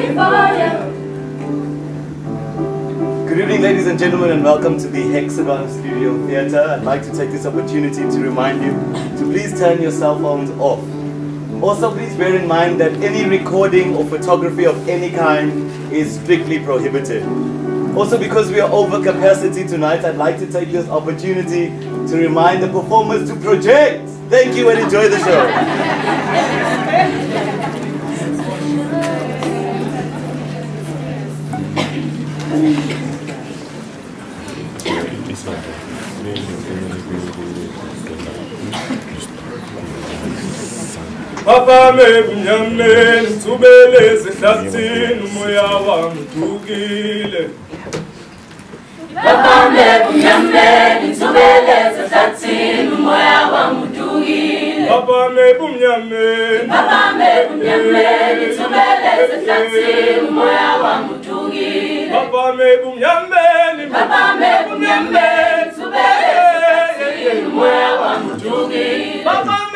Good evening, ladies and gentlemen, and welcome to the Hexagon Studio Theatre. I'd like to take this opportunity to remind you to please turn your cell phones off. Also, please bear in mind that any recording or photography of any kind is strictly prohibited. Also, because we are over capacity tonight, I'd like to take this opportunity to remind the performers to project. Thank you and enjoy the show. Papa me bunyame tubele zihlathini umoya wami udukile. Papa me bunyame tubele zihlathini umoya wami udukile. Papa me bunyame tubele zihlathini umoya wami udukile. Papa me bunyame tubele zihlathini umoya wami udukile. Papa me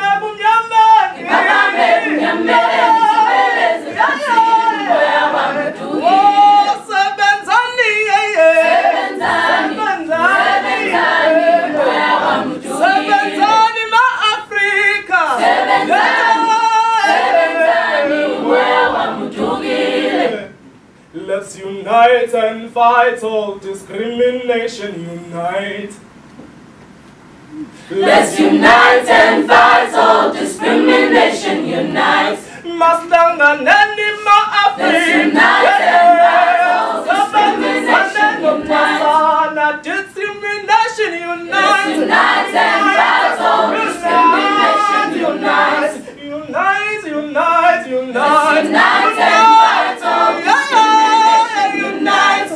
Let's unite and fight all discrimination, unite. Let's unite and fight all discrimination, unite. Mastanganeni ma-Afrika. Let's unite and fight all discrimination, unite. Discrimination, unite. Let's unite and fight all discrimination, unite. Unite, unite, unite. Let's unite and fight all discrimination, unite.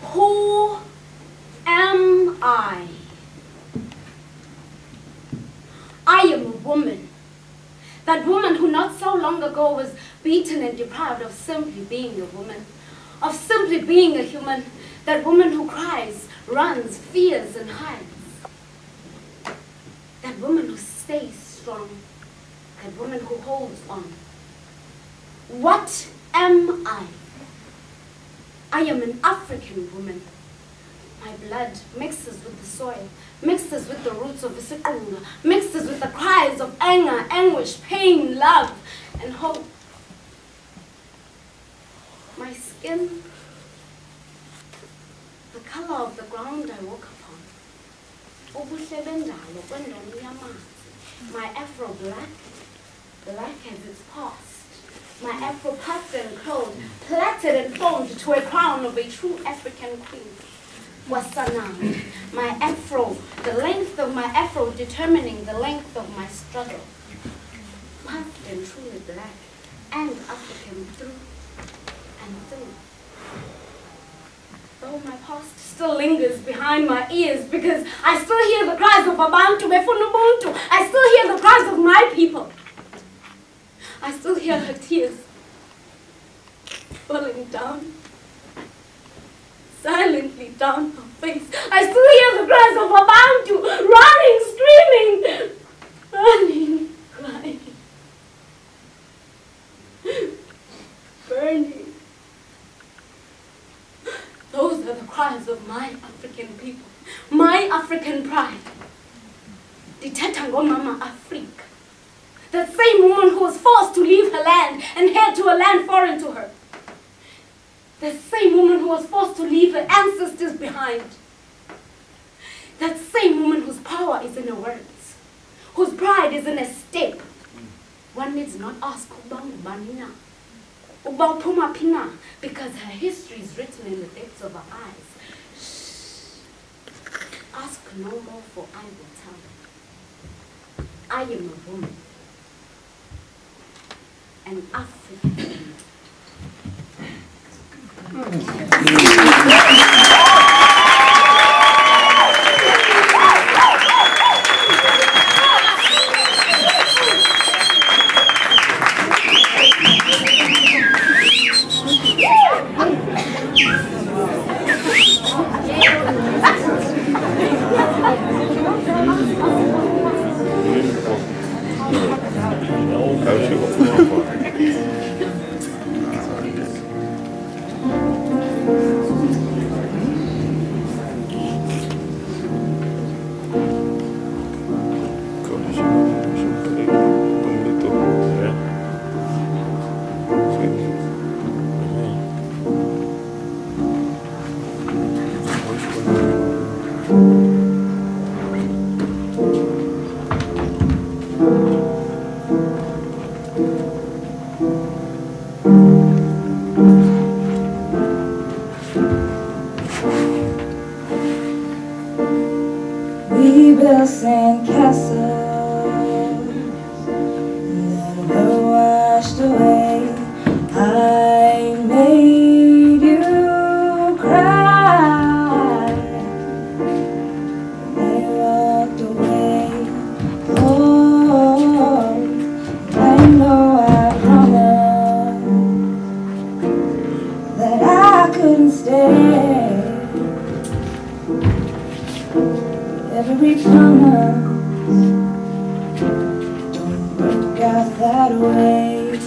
Who am I? I am a woman. That woman who not so long ago was beaten and deprived of simply being a woman, of simply being a human. That woman who cries, runs, fears, and hides. That woman who stays strong. That woman who holds on. What am I? I am an African woman. My blood mixes with the soil, mixes with the roots of isiqunga, mixes with the cries of anger, anguish, pain, love, and hope. My skin, the color of the ground I walk upon. My afro black, black as its past. My afro puffed and curled, plaited and formed to a crown of a true African queen. Wasana, my afro, the length of my afro determining the length of my struggle. Puffed and truly black, and African through and through. Though my past still lingers behind my ears because I still hear the cries of Abantu, Umuntu. I still hear the cries of my people. I still hear her tears falling down, silently down her face. I still hear the cries of Abantu, running, screaming, running, crying, burning. Those are the cries of my African people, my African pride. Dithetha ngomama Africa. That same woman who was forced to leave her land and head to a land foreign to her. That same woman who was forced to leave her ancestors behind. That same woman whose power is in her words, whose pride is in a step. One needs not ask because her history is written in the depths of her eyes. Shh. Ask no more, for I will tell you. I am a woman. An African. We built sand castles that were washed away. I made you cry. They walked away. Oh, I know I promised that I couldn't stay. Every promise don't work out that way.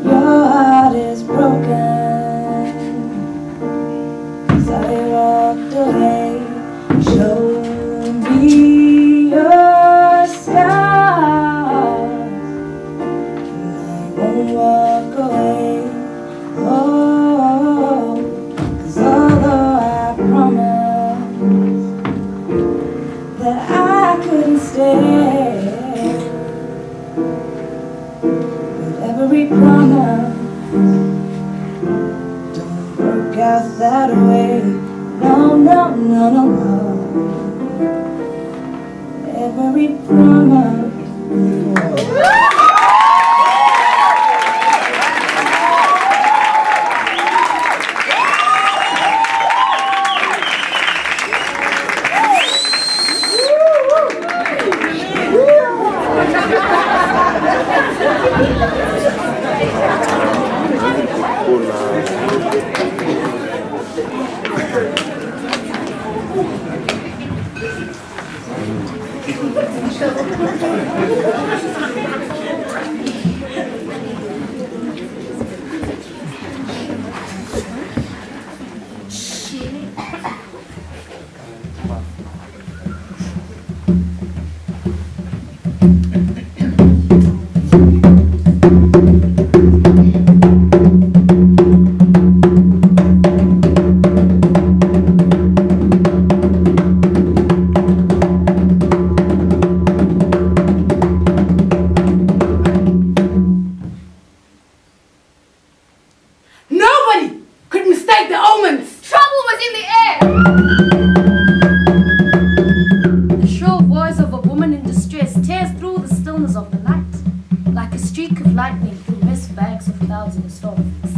Your heart is broken, so they walked away. Show me your scars, they won't walk away. Oh, 'cause although I promised that I couldn't stay, but every promise don't work out that way. No, no, no, no, no. Every promise.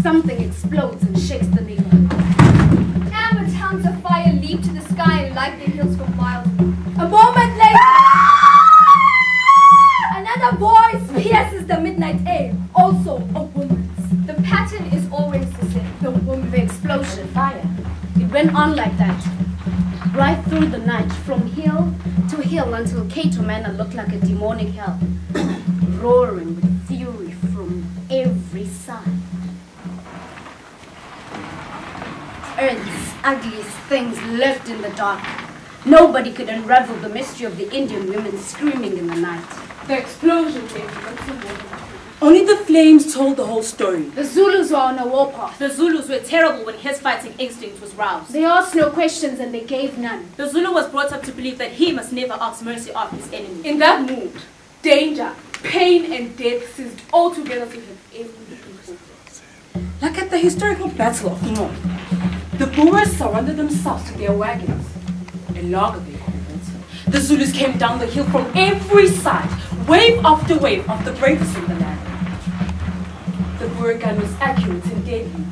Something explodes and shakes the neighborhood. Amber tongues of fire leap to the sky and light the hills for miles. A moment later, another voice pierces the midnight air, also a woman's. The pattern is always the same. The explosion, fire. It went on like that, right through the night, from hill to hill, until Cato Manor looked like a demonic hell, roaring with fury from every side. Earth's ugliest things lurked in the dark. Nobody could unravel the mystery of the Indian women screaming in the night. The explosion came from the water. Only the flames told the whole story. The Zulus were on a warpath. The Zulus were terrible when his fighting instinct was roused. They asked no questions and they gave none. The Zulu was brought up to believe that he must never ask mercy of his enemy. In that mood, danger, pain and death seized all together to him every people. Like at the historical Battle of Umuntu, the Boers surrendered themselves to their wagons. A log they called it. The Zulus came down the hill from every side, wave after wave of the bravest in the land. The Boer gun was accurate and deadly.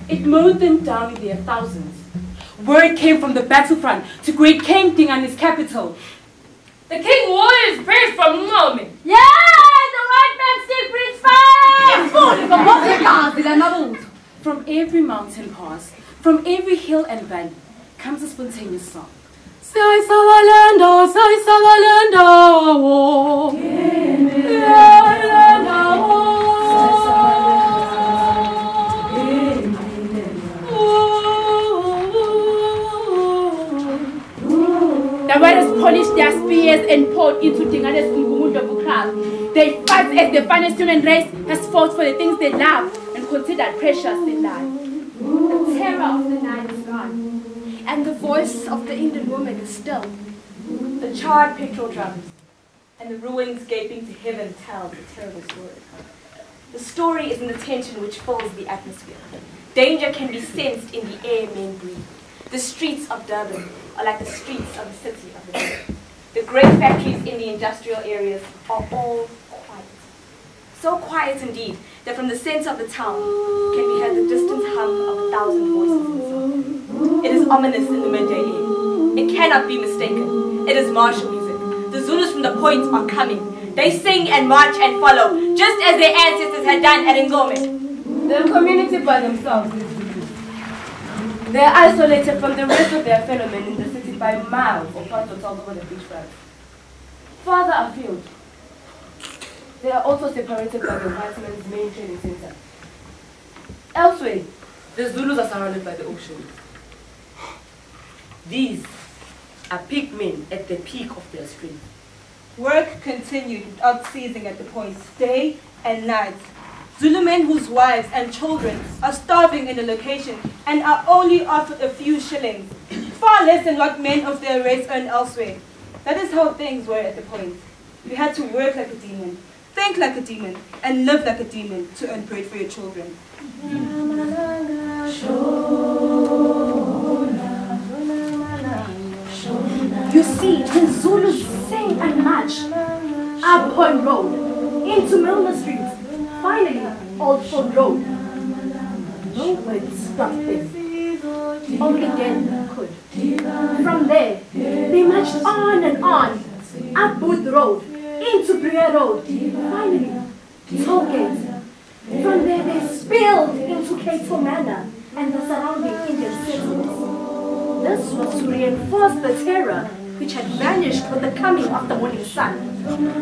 It mowed them down in their thousands. Word came from the battlefront to great King Ding and his capital. The king warriors praised from the moment. Yeah, the white man still breathes fire! From every mountain pass, from every hill and valley, comes a spontaneous song. Sai Savalenda, Sai Savalenda, The warriors polished their spears and poured into Dingade's Umuntu crowd. They fight as the finest human race has fought for the things they love and considered precious in life. The terror of the night is gone, and the voice of the Indian woman is still. The charred petrol drums, and the ruins gaping to heaven tell the terrible story. The story is in the tension which fills the atmosphere. Danger can be sensed in the air men breathe. The streets of Durban are like the streets of the city of the dead. The great factories in the industrial areas are all quiet. So quiet indeed that from the center of the town can be heard the distant hum of 1,000 voices in song. It is ominous in the midday air. It cannot be mistaken. It is martial music. The Zulus from the point are coming. They sing and march and follow, just as their ancestors had done at Ngome. They're a community by themselves. They're isolated from the rest of their fellow men in the city by miles or past hotels over the beach front. Farther afield, they are also separated by the white man's main trading center. Elsewhere, the Zulus are surrounded by the ocean. These are pigmen at the peak of their strength. Work continued without ceasing at the points, day and night. Zulu men whose wives and children are starving in the location and are only offered a few shillings, far less than what men of their race earn elsewhere. That is how things were at the points. You had to work like a demon, think like a demon, and live like a demon to earn bread for your children. You see, the Zulus sing and march up Point Road, into Milner Street, finally Old Fort Road. No words stopped them. Only then could. From there, they marched on and on, up Booth Road, into Brier Road, finally Tollgate. From there, they spilled into Cato Manor and the surrounding Indian settlements. This was to reinforce the terror which had vanished with the coming of the morning sun.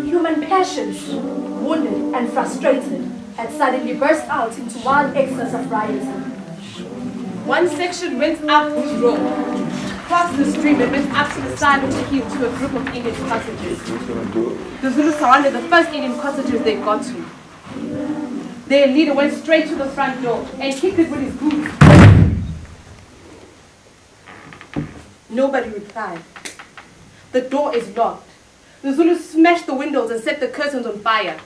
Human passions, wounded and frustrated, had suddenly burst out into wild excess of rioting. One section went up Bush Road, crossed the stream and went up to the side of the hill to a group of Indian cottages. The Zulus surrounded the first Indian cottages they got to. Their leader went straight to the front door and kicked it with his boots. Nobody replied. The door is locked. The Zulus smashed the windows and set the curtains on fire.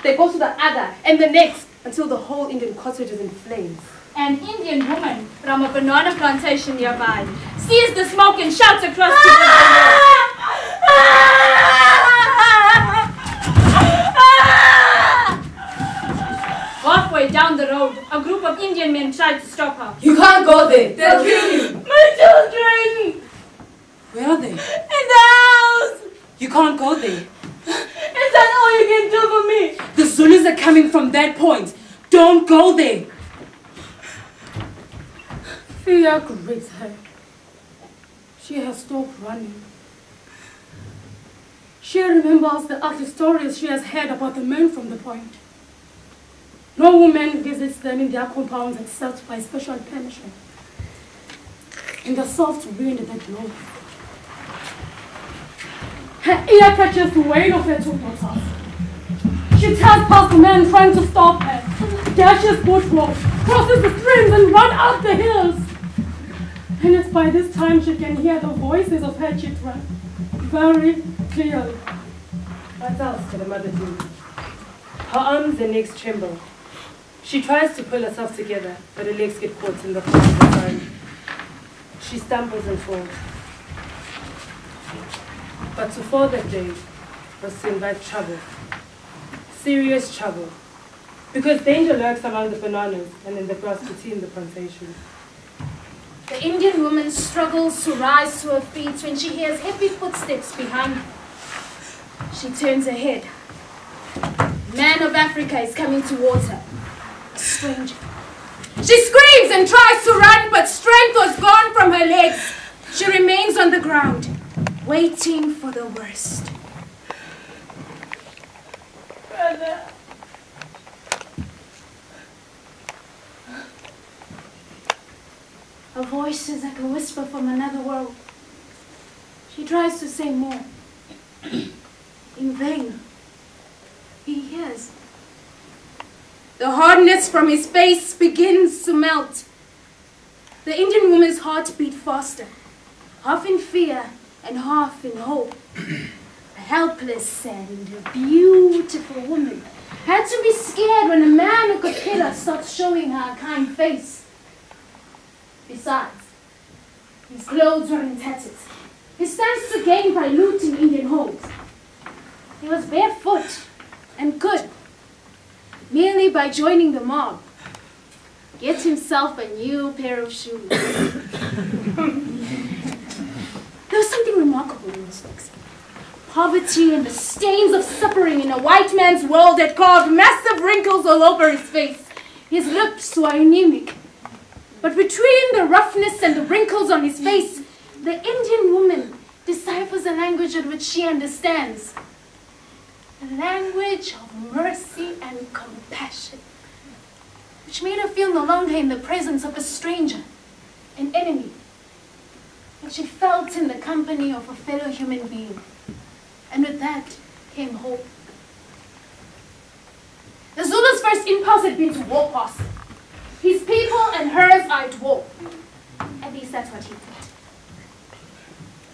They go to the other and the next until the whole Indian cottage is in flames. An Indian woman from a banana plantation nearby sees the smoke and shouts across to the Halfway down the road, a group of Indian men tried to stop her. You can't go there. They'll kill you. My children! Where are they? In the house! You can't go there. Is that all you can do for me? The Zulus are coming from that point. Don't go there. Fear grips her. She has stopped running. She remembers the ugly stories she has heard about the men from the point. No woman visits them in their compounds except by special permission. In the soft wind that blows. Her ear catches the wail of her two daughters. She tears past the men trying to stop her, dashes both roads, crosses the streams and runs up the hills. And it's by this time she can hear the voices of her children very clearly. What else can a mother do? Her arms and legs tremble. She tries to pull herself together, but her legs get caught in the fire of the sun. She stumbles and falls. But to fall that day was to invite trouble. Serious trouble. Because danger lurks among the bananas and in the grass between the plantations. The Indian woman struggles to rise to her feet when she hears heavy footsteps behind her. She turns her head. A man of Africa is coming towards her. A stranger. She screams and tries to run, but strength was gone from her legs. She remains on the ground, waiting for the worst. Brother. Her voice is like a whisper from another world. She tries to say more. In vain. He hears. The hardness from his face begins to melt. The Indian woman's heart beat faster, half in fear and half in hope. A helpless and beautiful woman had to be scared when a man who could kill her starts showing her a kind face. Besides, his clothes were in tatters. He stands to gain by looting Indian homes. He was barefoot and could, merely by joining the mob, get himself a new pair of shoes. There was something remarkable in this face. Poverty and the stains of suffering in a white man's world had carved massive wrinkles all over his face. His lips were anemic. But between the roughness and the wrinkles on his face, the Indian woman deciphers a language in which she understands. A language of mercy and compassion, which made her feel no longer in the presence of a stranger, an enemy, but she felt in the company of a fellow human being. And with that came hope. The Zulu's first impulse had been to walk past. His people and hers are at war. At least that's what he thought.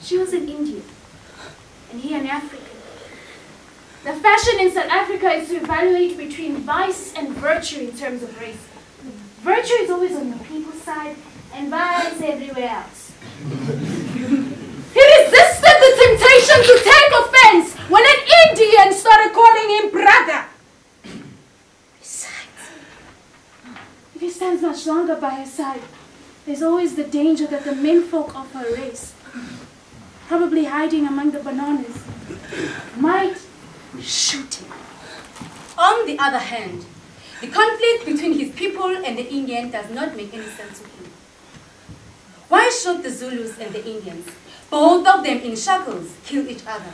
She was an Indian, and he an African. The fashion in South Africa is to evaluate between vice and virtue in terms of race. Virtue is always on your people's side, and vice everywhere else. He resisted the temptation to take offense when an Indian started calling him brother. Besides, if he stands much longer by her side, there's always the danger that the menfolk of her race, probably hiding among the bananas, might shoot him. On the other hand, the conflict between his people and the Indian does not make any sense to him. Why should the Zulus and the Indians, both of them in shackles, kill each other?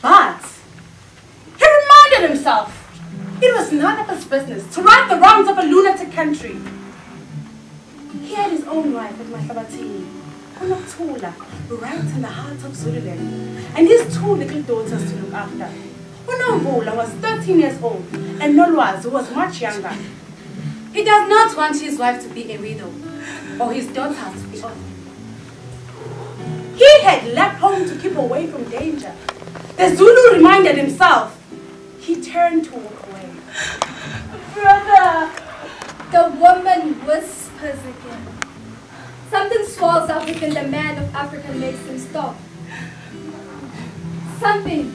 But he reminded himself it was none of his business to right the wrongs of a lunatic country. He had his own wife at Mahlabatini, Umuntu, right in the heart of Zululand, and his two little daughters to look after. Umuntu was 13 years old, and Nolwazi was much younger. He does not want his wife to be a widow, or his daughters to be orphaned. He had left home to keep away from danger. The Zulu reminded himself. He turned to walk away. Brother! The woman whispers again. Something swells up within the man of Africa makes him stop. Something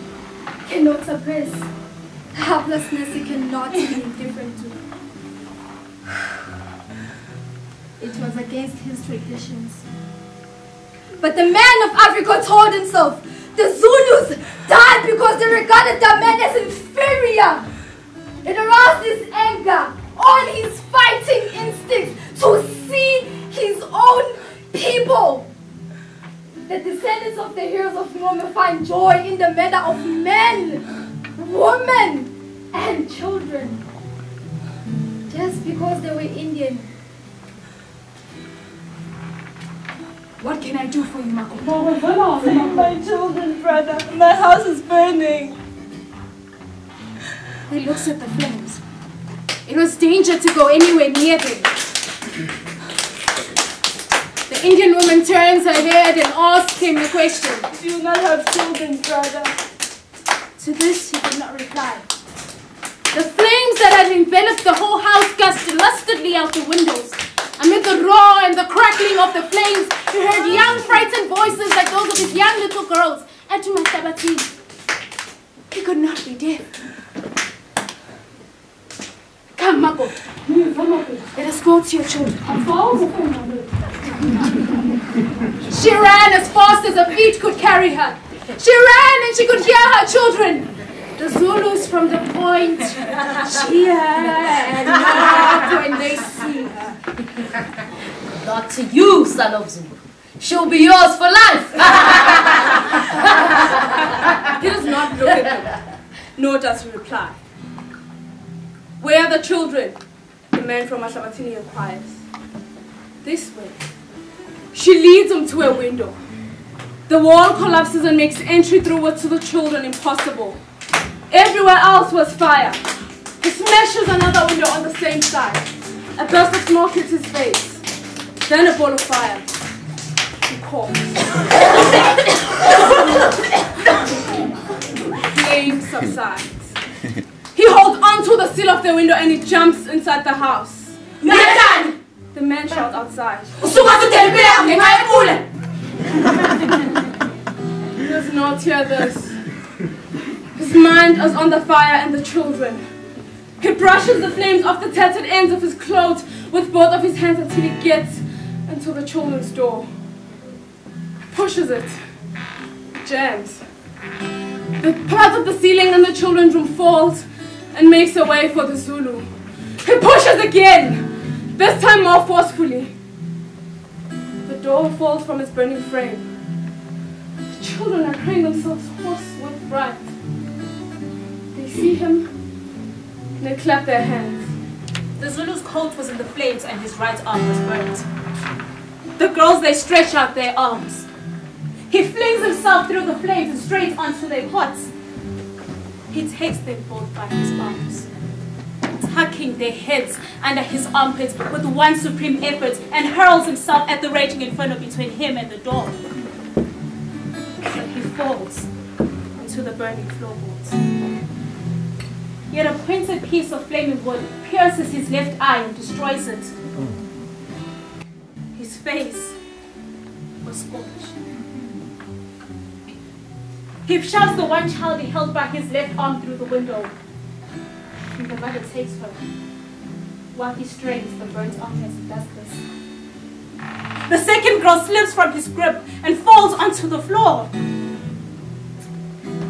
cannot suppress. Helplessness he cannot be indifferent to. It was against his traditions. But the man of Africa told himself, the Zulus died because they regarded the man as inferior. It aroused his anger, all his fighting instincts to see his own people. The descendants of the heroes of Nome find joy in the murder of men, women, and children. Just because they were Indian. What can I do for you, Mako? Save my children, brother. My house is burning. He looks at the flames. It was danger to go anywhere near them. The Indian woman turns her head and asks him a question. Do you not have children, brother? To this he did not reply. The flames that had enveloped the whole house gushed lustily out the windows. Amid the roar and the crackling of the flames, he heard young, frightened voices like those of his young little girls. And to Matabati, he could not be deaf. Come, Mako. Let us go to your children. She ran as fast as her feet could carry her. She ran and she could hear her children. The Zulus from the point cheer and laugh when they see her. Not to you, son of Zulu. She'll be yours for life. He does not look at them, nor does he reply. Where are the children? The man from Mahlabatini inquires. This way. She leads him to a window. The wall collapses and makes entry through it to the children impossible. Everywhere else was fire. He smashes another window on the same side. A burst of smoke hits his face. Then a ball of fire. He coughs. subsides. He holds onto the sill of the window and he jumps inside the house. Nathan! The man shouts outside. He does not hear this. His mind is on the fire and the children. He brushes the flames off the tattered ends of his clothes with both of his hands until he gets into the children's door. Pushes it. Jams. The part of the ceiling in the children's room falls and makes a way for the Zulu. He pushes again, this time more forcefully. The door falls from its burning frame. The children are crying themselves hoarse with fright. They see him and they clap their hands. The Zulu's coat was in the flames and his right arm was burnt. The girls, they stretch out their arms. He flings himself through the flames and straight onto their pots. He takes them both by his arms, tucking their heads under his armpits with one supreme effort, and hurls himself at the raging inferno between him and the door. He falls into the burning floorboards. Yet a pointed piece of flaming wood pierces his left eye and destroys it. His face was scorched. He shoves the one child he held by his left arm through the window. And the mother takes her, while he strains the burnt arm as he does this. The second girl slips from his grip and falls onto the floor.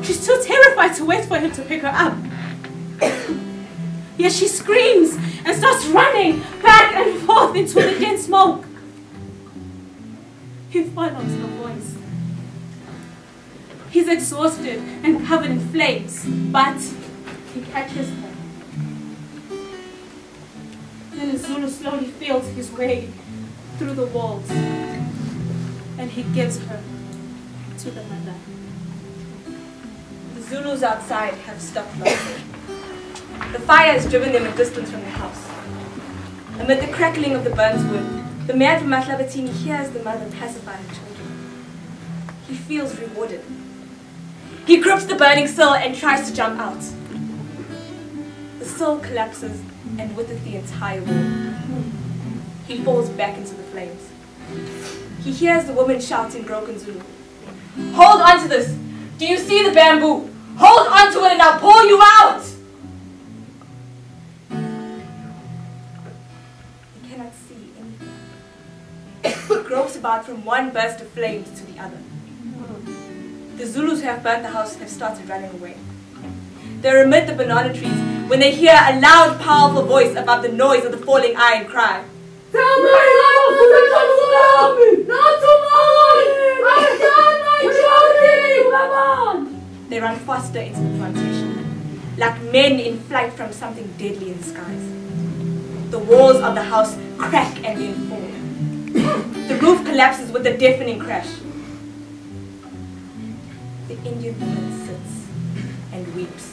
She's too terrified to wait for him to pick her up. Yet she screams and starts running back and forth into the dense smoke. He follows her voice. He's exhausted and covered in flames, but he catches her. Then the Zulu slowly feels his way through the walls, and he gives her to the mother. The Zulus outside have stopped laughing. The fire has driven them a distance from the house. Amid the crackling of the burnt wood, the man from Mahlabatini hears the mother pacify her children. He feels rewarded. He grips the burning sill and tries to jump out. The sill collapses, and with it the entire wall. He falls back into the flames. He hears the woman shout in broken Zulu, "Hold on to this! Do you see the bamboo? Hold on to it and I'll pull you out!" He cannot see anything. He gropes about from one burst of flames to the other. The Zulus who have burnt the house have started running away. They're amid the banana trees when they hear a loud, powerful voice above the noise of the falling iron cry. Tell me, not to mine! I got my journey! They run faster into the plantation, like men in flight from something deadly in the skies. The walls of the house crack and then fall. The roof collapses with a deafening crash. The Indian woman sits and weeps.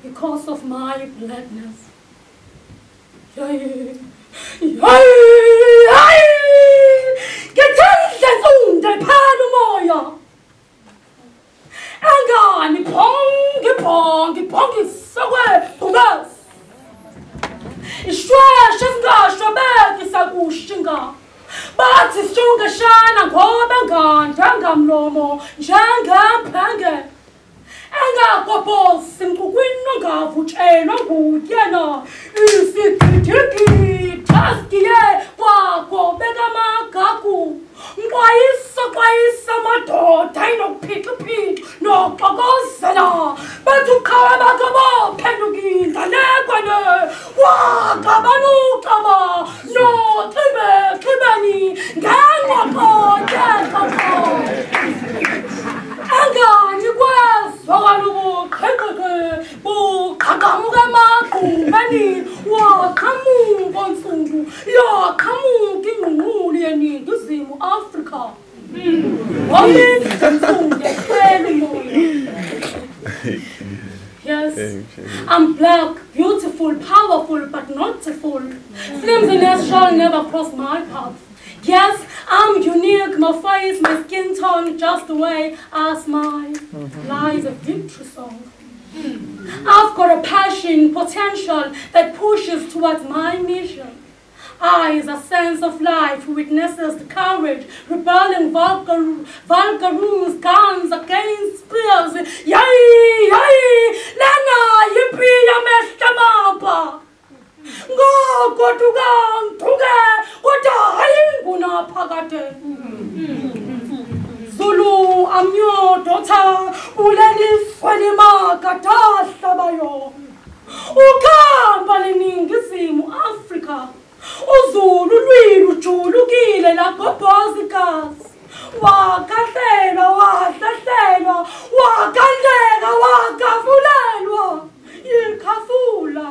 Because of my blackness. Get bongi bongi sakwe bugas. Ishweshe singashwabeki sakushinga. Bathi sishunga shana ngoba ngandanga mlomo njengemphenge. Engakophosi mkukwini ngavutshelwa ngutyena. Isikhithiki taskiye kwakho beka magaku. Mqwayisa madoda inokuphithiphithi noxokozela. Bathi uqhawe bakabo phendukile nekwane. Wakabanucaba noxibeni ngenqoqo. Angani kwezwa kaloku qheqeke buqhaqamuke emagqumeni waqhamuka ntsundu yaqhamuka ingqungquli yeningizimu Afrika. Wayinza ntsundu eqhela umoya. Yes, I'm black, beautiful, powerful, but not full. Flimsiness shall never cross my path. Yes, I'm unique, my face, my skin tone, just the way I smile. Lies a victory song. I've got a passion, potential that pushes towards my mission. I is a sense of life, witnesses the courage, rebelling vulgaroos, guns against spears. Yay, yay, lana yippee yameshtamapa. Go, go to gang, guna pagate. Zulu, amyo, dota, uleni fwenima, kata, sabayo. Ukamba leningizimu Afrika. Uzulu lwilu julukile lakobhozikazi. Wakahlelwa, wahlahlelwa, wakandleka, wakafulelwa. Yikhafula.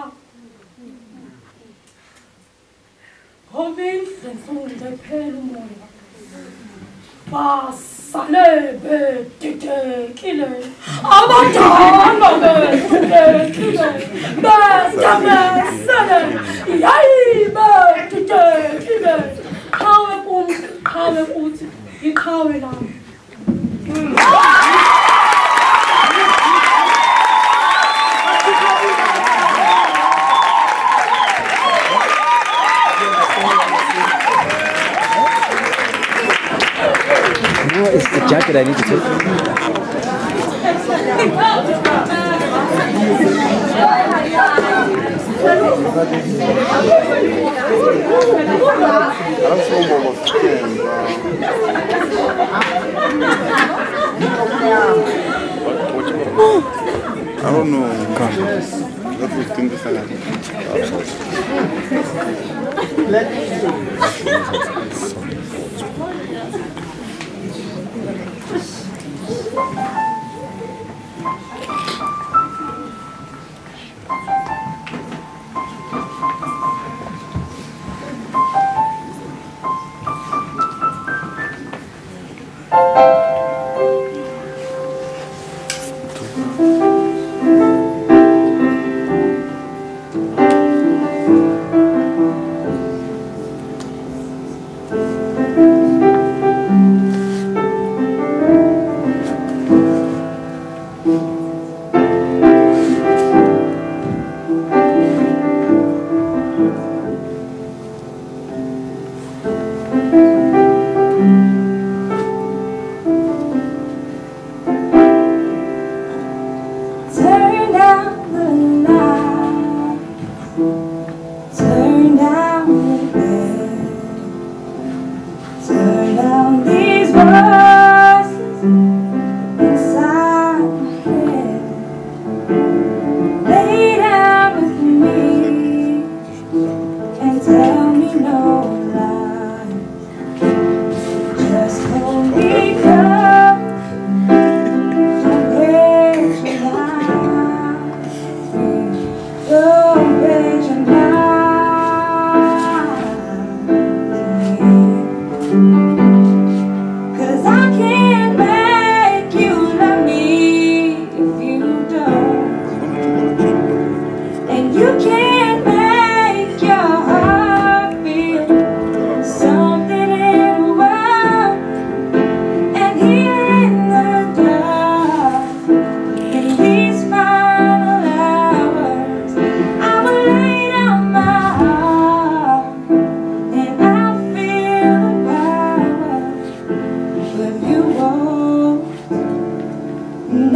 Hobin sensunde phela umoya. Basale bedidekile. Abadala bedidekile. Bedamesele. Yayi bedidekile. Khawe kuthi ikhawe lami. What is the jacket I need to take? I don't know. That was 10 seconds.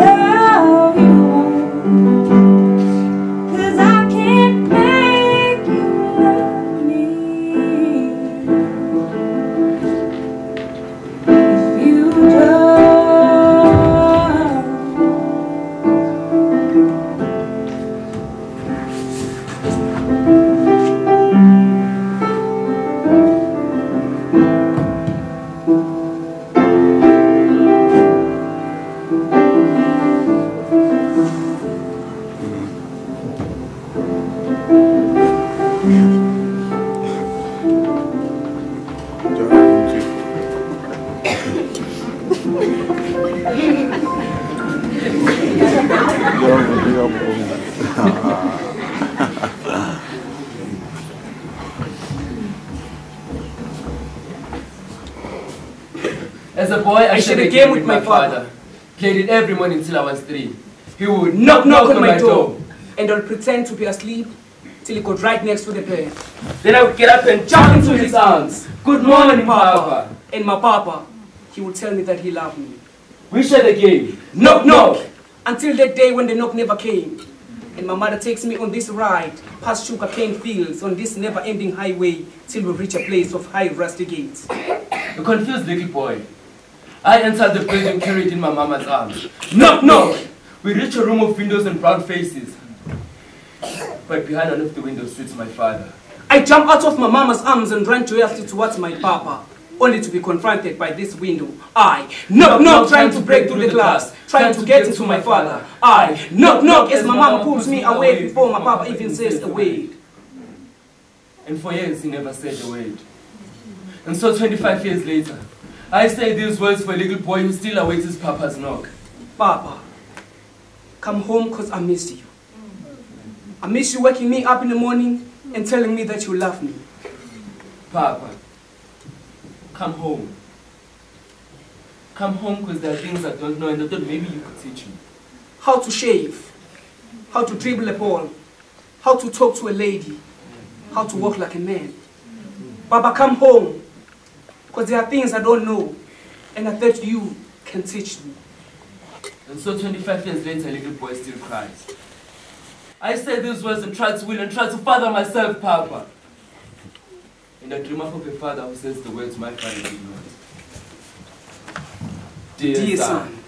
love you, 'cause I can't make you love me. If you just As a boy, I shared a game with my father. Played it every morning till I was 3. He would knock on my door, and I'll pretend to be asleep till he got right next to the bed. Then I would get up and jump into his arms. Good morning, Papa. And my papa, he would tell me that he loved me. We shared a game. Knock, knock. Until that day when the knock never came. And my mother takes me on this ride past sugarcane fields on this never-ending highway till we reach a place of high rusty gates. A confused little boy. I entered the building carried in my mama's arms. Knock, knock! We reach a room of windows and brown faces. But behind one of the windows sits my father. I jump out of my mama's arms and run joyously towards my papa, only to be confronted by this window. I knock, knock, trying to break through the glass, trying to get into my father. I knock, knock, as my mama pulls me away before my papa even says a word. And for years he never said a word. And so 25 years later, I say these words for a little boy who still awaits his papa's knock. Papa, come home because I miss you. I miss you waking me up in the morning and telling me that you love me. Papa, come home. Come home because there are things I don't know and I thought maybe you could teach me. How to shave, how to dribble a ball, how to talk to a lady, how to walk like a man. Papa, come home. Because there are things I don't know, and I thought you can teach me. And so 25 years later, a little boy still cries. I say these words and try to will and try to father myself, Papa. And I dream of a father who says the words my father did not. Dear son,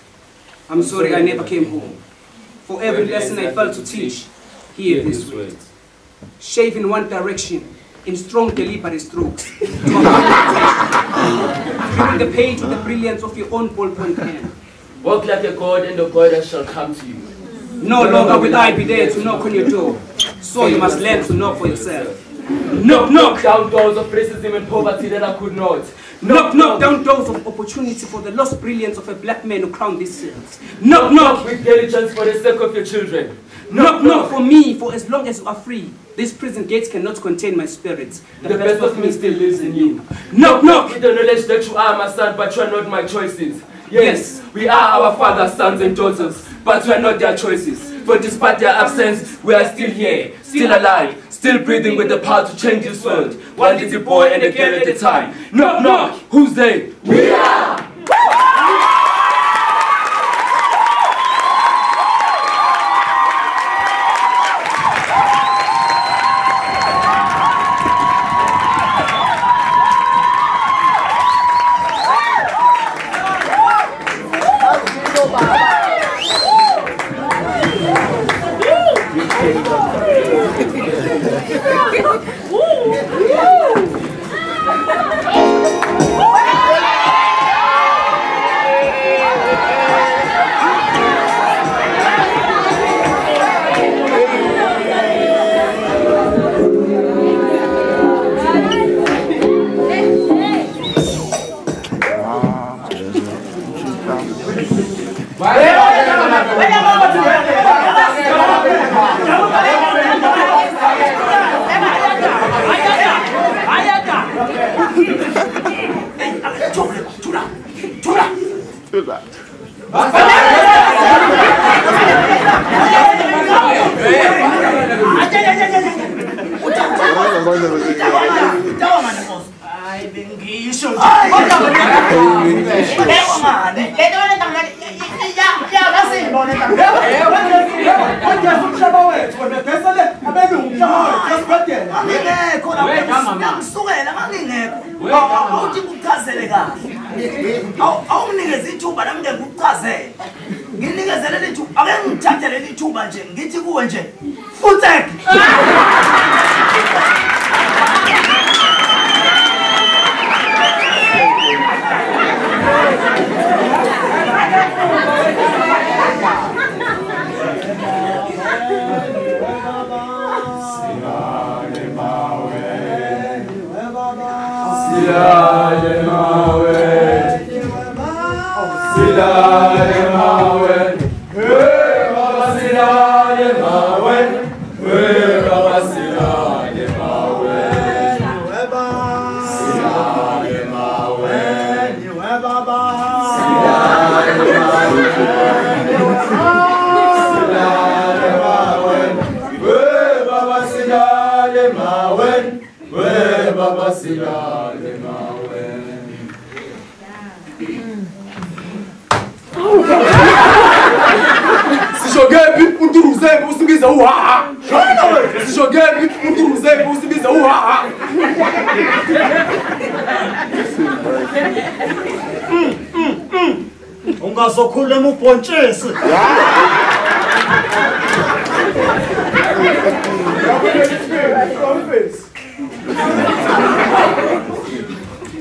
I'm sorry I never came home. For every lesson I failed to teach, hear these words. Shave in one direction, in strong deliberate strokes. Fill the page with the brilliance of your own ballpoint pen. Walk like a god and a goddess shall come to you. No longer will I be there to knock on your door, so you must learn to knock for yourself. Knock, knock down doors of racism and poverty that I could not. Knock, knock down doors of opportunity for the lost brilliance of a black man who crowned these hills. Knock, knock with diligence for the sake of your children. Knock, knock for me, for as long as you are free. These prison gates cannot contain my spirit. The best of me still lives in you. Knock, knock with the knowledge that you are my son, but you are not my choices. Yes, we are our father's sons and daughters, but we are not their choices. For despite their absence, we are still here, still alive, still breathing with the power to change this world. One little boy and a girl at a time. Knock, knock, who's they? We are! Ungazokhuluma ubhontshisi.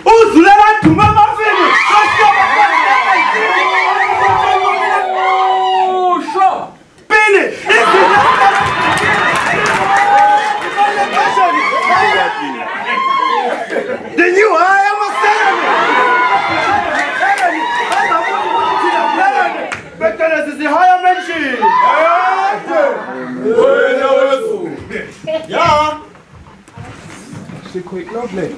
Uzulela dume amafini. Sure. Pini. The new high am Better is the higher mention. Yeah. She quite lovely.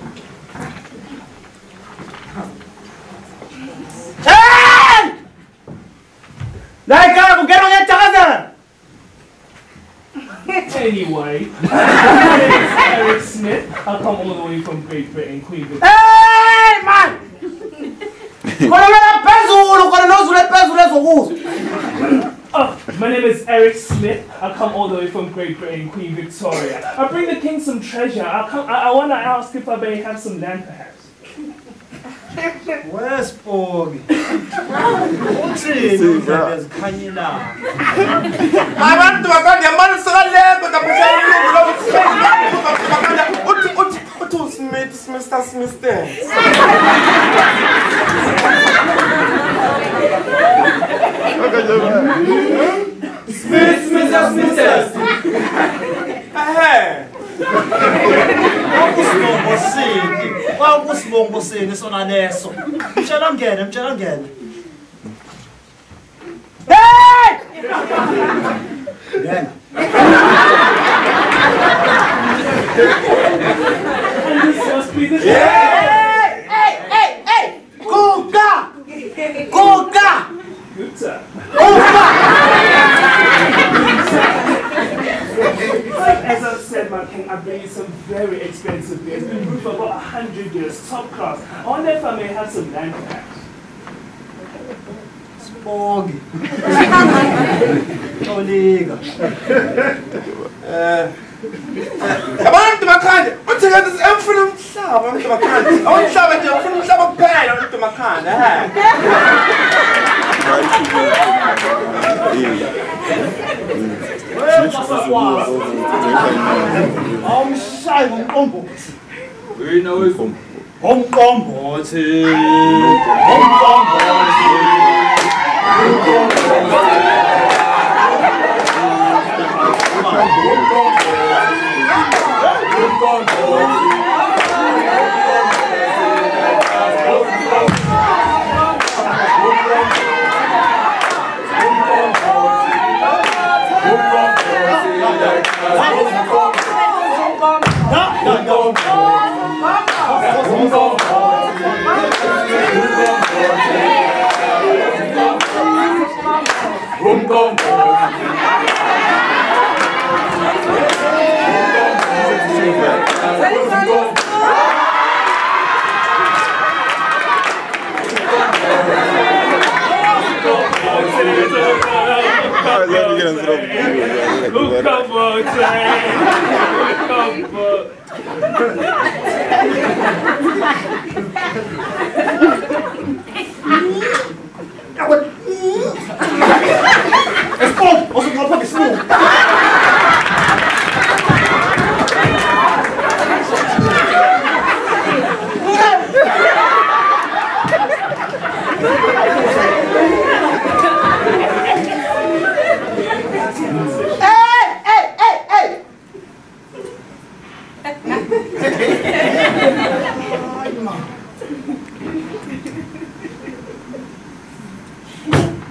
Hey! Get on your tongue. Anyway, my name is Eric Smith. I come all the way from Great Britain, Queen Victoria. Hey, man! My name is Eric Smith. I come all the way from Great Britain, Queen Victoria. I bring the king some treasure. I want to ask if I may have some land, perhaps. Where's Borg? What's it? There's Kanyina. I want to go the man so but Smith, Mr. Smith there. Smith, Mr. Smith. Singing, sono adesso. C'è l'angelo, c'è l'angelo. Hey! Again. Hey! Coca! Coca! As I've said, my king, I bring you some very expensive beer. It's been brewed for about 100 years, top class. I wonder if I may have some land perhaps. Spog. Collega. I want to my kind. What's it this I'm shop? I'm to my kind. I want to shop at you from shop of bad. I'm to my kind. I'm shy of Umuntu. We know it's Umuntu.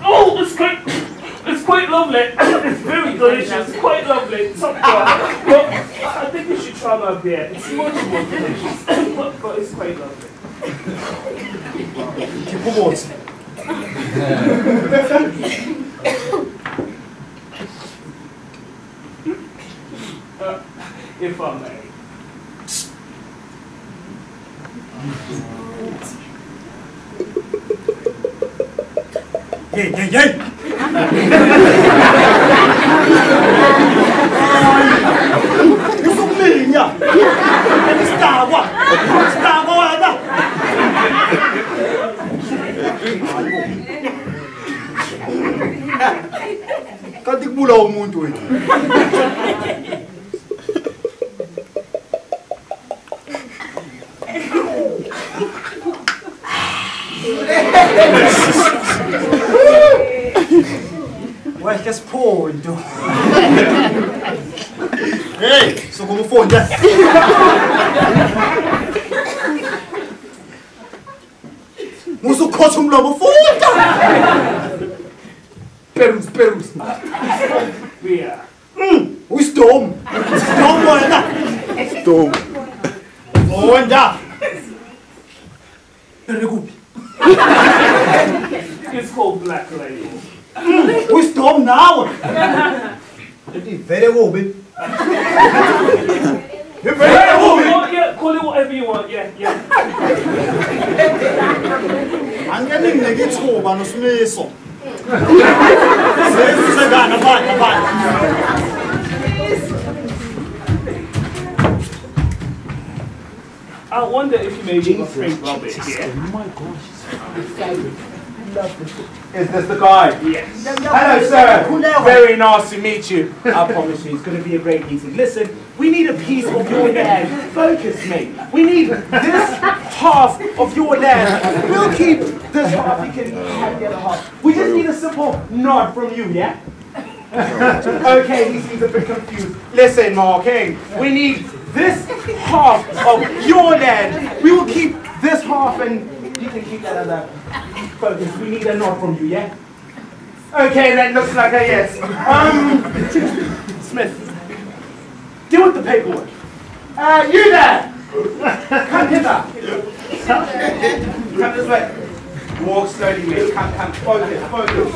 Oh, it's quite lovely. It's very delicious. Quite lovely. Top class. But I think you should try my beer. It's much more delicious, but it's quite lovely. If I may. Yay! Usumlinya! Isitawa! Isitawa wena! Kanti kubula umuntu wena. Well, just poor and do. Hey, so como phone ya. Musu khosa umlomo futa. Perus. Beer. Wisdom. Wisdom wena. Wisdom. Onda. Perekupi. It's called Black Label. Wisdom now. It's very good. Yeah, call it whatever you want. Yeah. Angaling negithuba noSmiso. Sesizegana bani. I wonder if you maybe drink rubbish here. Oh my gosh. Is this the guy? Yes. Hello, sir. Very nice to meet you. I promise you, it's going to be a great meeting. Listen, we need a piece of your land. Focus, mate. We need this half of your land. We'll keep this half. You can have the other half. We just need a simple nod from you, yeah? Okay, he seems a bit confused. Listen, Marking, we need this half of your land. We will keep this half and you can keep that other. Focus, we need a nod from you, yeah? Okay, that looks like a yes. Smith, deal with the paperwork. You there! Come hither. Come this way. Walk slowly, mate. Come. Focus.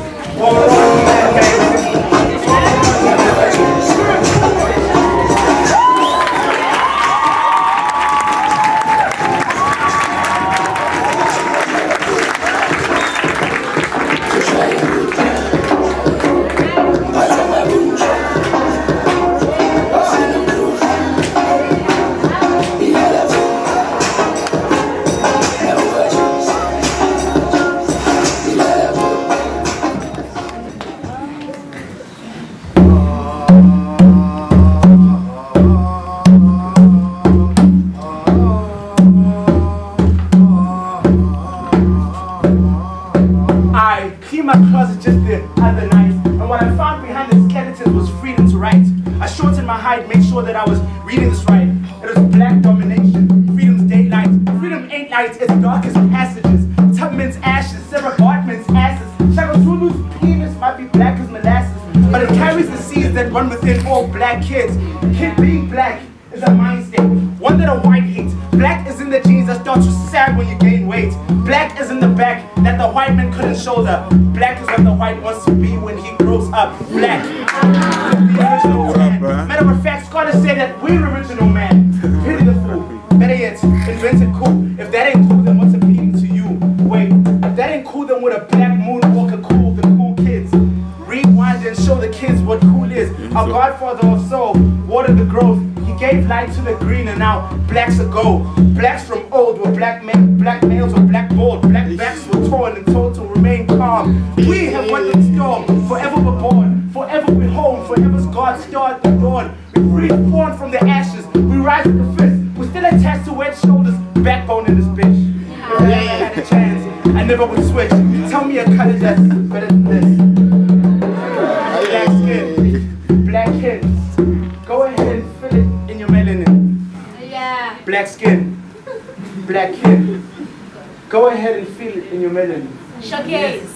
Make sure that I was reading this right. It was black domination, freedom's daylight. Freedom ain't light, it's dark as passages. Tubman's ashes, Sarah Bartman's asses. Shaka Zulu's penis might be black as molasses, but it carries the seeds that run within all black kids. Kid being black is a mind state, one that a white hates. Black is in the genes that starts to sag when you gain weight. Black is in the back that the white man couldn't shoulder. Black is what the white wants to be when he grows up. Black. Matter of fact, scholars say that we're original man. Pity the fool. Better yet, invented cool. If that ain't cool, then what's appealing to you? Wait, if that ain't cool, then would a black moon walker cool the cool kids? Rewind and show show the kids what cool is. Our godfather of soul, water the growth. He gave light to the green and now blacks are gold. Blacks from old were black males were blackballed. Black backs were torn and told to remain calm. We have weathered the storm, forever we're born. Forever we're home, forever's God's star at the dawn. We reborn from the ashes, we rise with the fist. We're still attached to wet shoulders, backbone in this bitch. If I ever had a chance, I never would switch. Tell me a color that's better than this. Black skin, black kids. Go ahead and fill it in your melanin. Yeah. Black skin, black kid. Go ahead and feel it in your melanin. Showcase.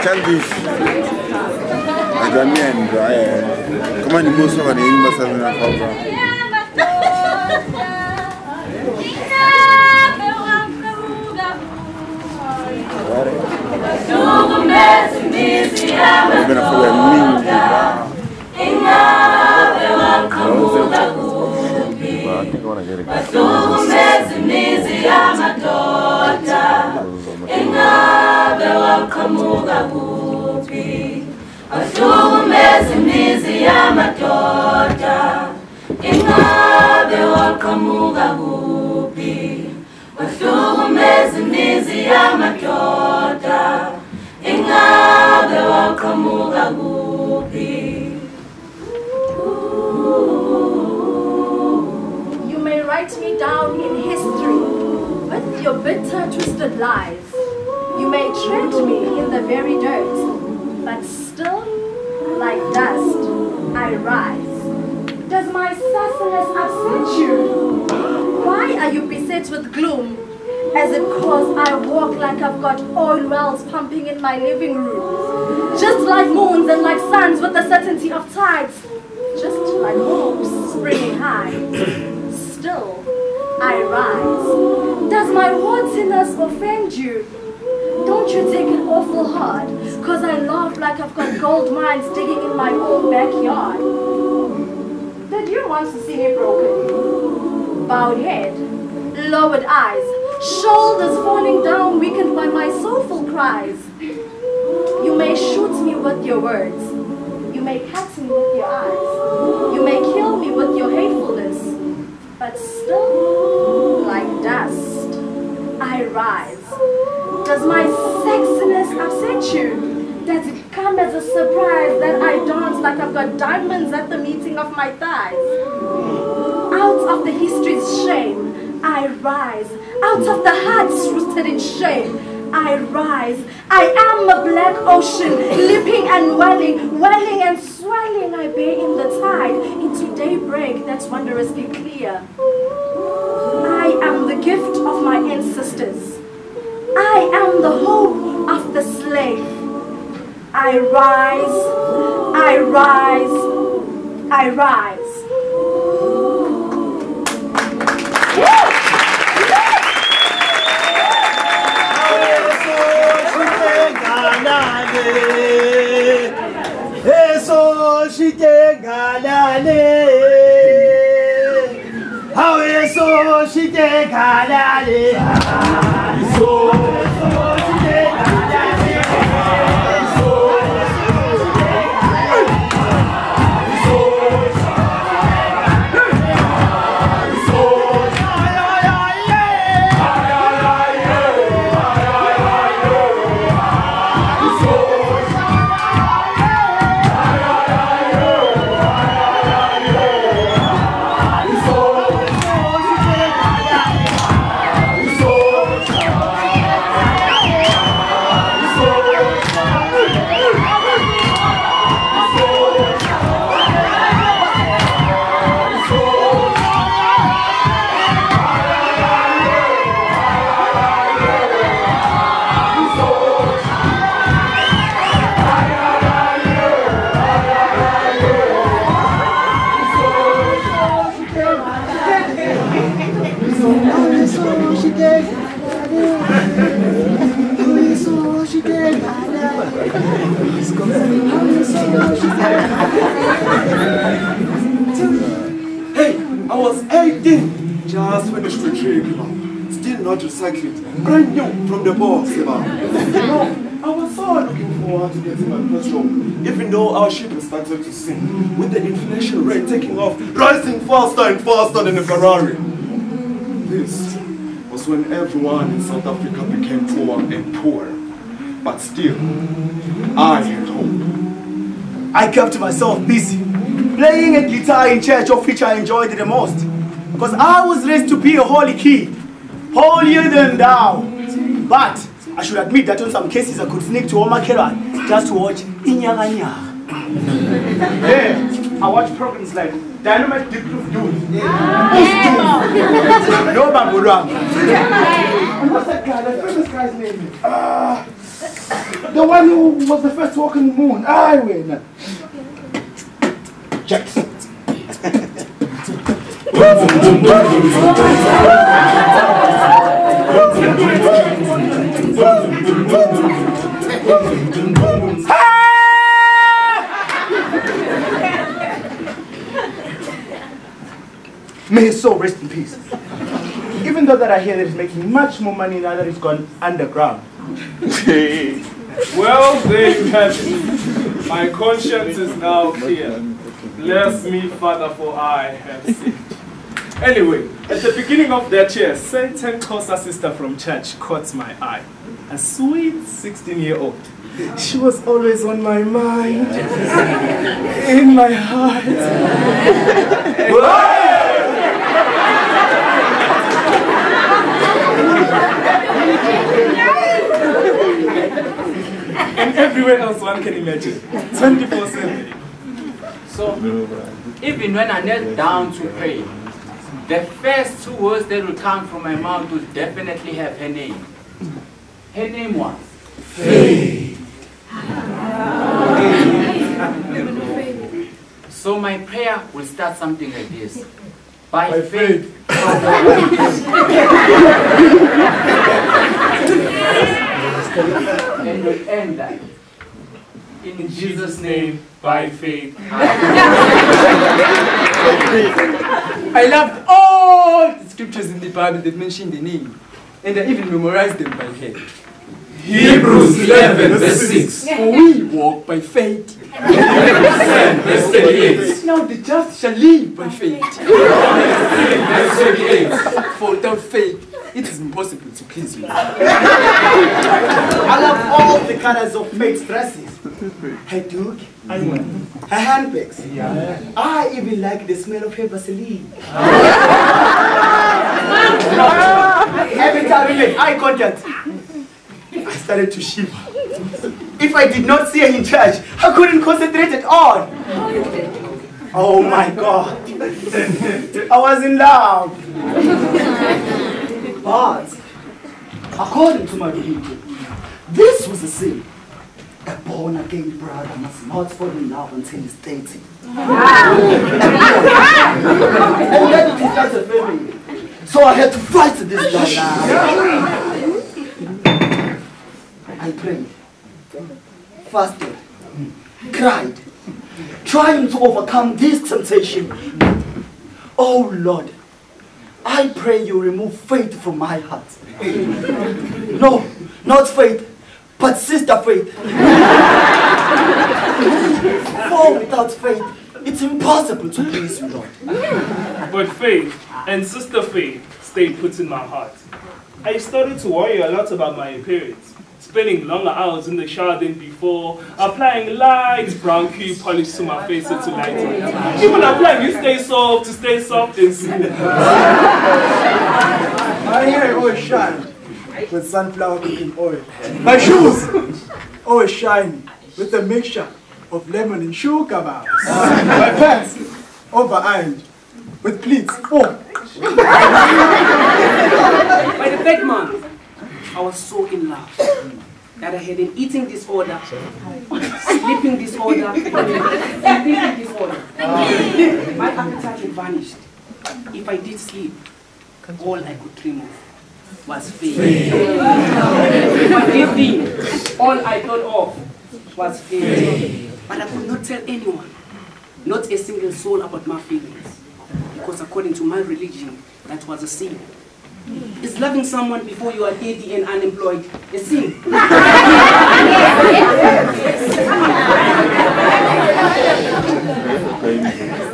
Childish. Comment ni boso kana yini basana na khawra. You may write me down in history with your bitter, twisted lies. You may tread me in the very dirt, but still, like dust, I rise. Does my sassiness upset you? Why are you beset with gloom? As it cause I walk like I've got oil wells pumping in my living room. Just like moons and like suns with the certainty of tides. Just like hopes springing high. Still, I rise. Does my haughtiness offend you? Don't you take it awful hard, cause I laugh like I've got gold mines digging in my own backyard. Did you want to see me broken? Bowed head, lowered eyes, shoulders falling down, weakened by my soulful cries. You may shoot me with your words. You may cut me with your eyes. You may kill me with your hatefulness. But still, like dust, I rise. Does my sexiness upset you? Does it come as a surprise that I dance like I've got diamonds at the meeting of my thighs? Out of the history's shame, I rise. Out of the hearts rooted in shame, I rise. I am a black ocean, leaping and welling and swelling. I bathe in the tide into daybreak that's wondrously clear. I am the gift of my ancestors. I am the hope of the slave. I rise, I rise, I rise. just finished the trick, still not recycled, brand new from the box. I was so looking forward to getting my first job, even though our ship has started to sink, with the inflation rate taking off, rising faster and faster than a Ferrari. This was when everyone in South Africa became poor and poorer. But still, I had hope. I kept myself busy, playing a guitar in church, of which I enjoyed the most. Because I was raised to be a holy kid, holier than thou. But I should admit that in some cases I could sneak to Omakera just to watch Inyaganya. Yeah, I watch programs like Dynamite Deep Proof Dude. No Bamburang. And what's that guy, that famous guy's name? The one who was the first to walk on the moon. I win. Jackson. May his soul rest in peace. Even though that I hear that he's making much more money now that he's gone underground. Well, there you have it. My conscience is now clear. Bless me, Father, for I have sinned. Anyway, at the beginning of that year, Satan Kosa sister from church caught my eye. A sweet 16-year-old. She was always on my mind, in my heart. And everywhere else one can imagine. 24/7. So, even when I knelt down to pray, the first two words that would come from my mouth would definitely have her name. Her name was Faith. So my prayer will start something like this. By faith. And will end that. In Jesus' name, by faith. I loved all the scriptures in the Bible that mention the name, and I even memorized them by head. Hebrews 11 verse 6. For we walk by faith. Verse 38. Now the just shall live by faith. Verse 38. For without faith, it is impossible to please you. I love all the colors of Faith's dresses. Her duke, her handbags. I even like the smell of her Vaseline. Every time we make eye contact, I started to shiver. If I did not see her in church, I couldn't concentrate at all. Oh my God. I was in love. But, according to my religion, this was a sin. A born-again brother must not fall in love until he's 30. And then it is just a family. So I had to fight this guy. I prayed, fasted, cried, trying to overcome this temptation. Oh Lord, I pray you remove faith from my heart. No, not faith, but Sister Faith. For without faith, it's impossible to please you, Lord. But Faith and Sister Faith stayed put in my heart. I started to worry a lot about my appearance, spending longer hours in the shower than before, applying light brown key polish to my face and to lighten it. Even applying you stay soft and smooth. My hair always shine with sunflower cooking oil. My shoes always shine with a mixture of lemon and sugar bars. My pants over-ironed with pleats. Oh. By the third month, I was so in love that I had an eating disorder, sleeping disorder, and thinking disorder. My appetite had vanished. If I did sleep, all I could dream of was faith. If I did think, all I thought of was faith. But I could not tell anyone, not a single soul, about my feelings. because according to my religion, that was a sin. Is loving someone before you are dirty and unemployed a sin?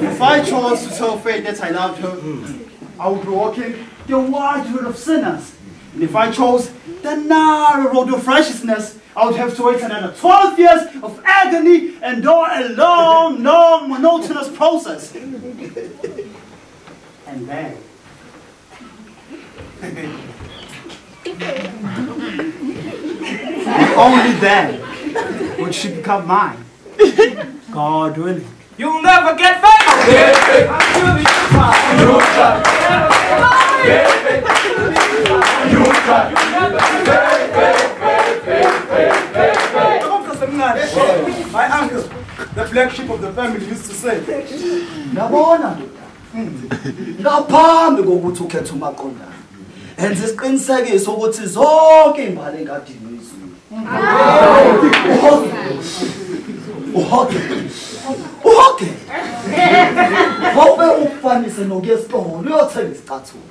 If I chose to tell Faith that I loved her, I would be walking the wide road of sinners. And if I chose the narrow road of righteousness, I would have to wait another 12 years of agony and endure a long, long, monotonous process. And then, and only then would she become mine. God willing. You'll never get famous! Until the My uncle, the black sheep of the family, used to say, Nabona, ngaphambi kokuthi ukhethe umaqondana enza isiqinisekiso ukuthi zonke imbali engadini izulu uhoke ngobe ukufanise nokuyesitolo uyothenga isicathulo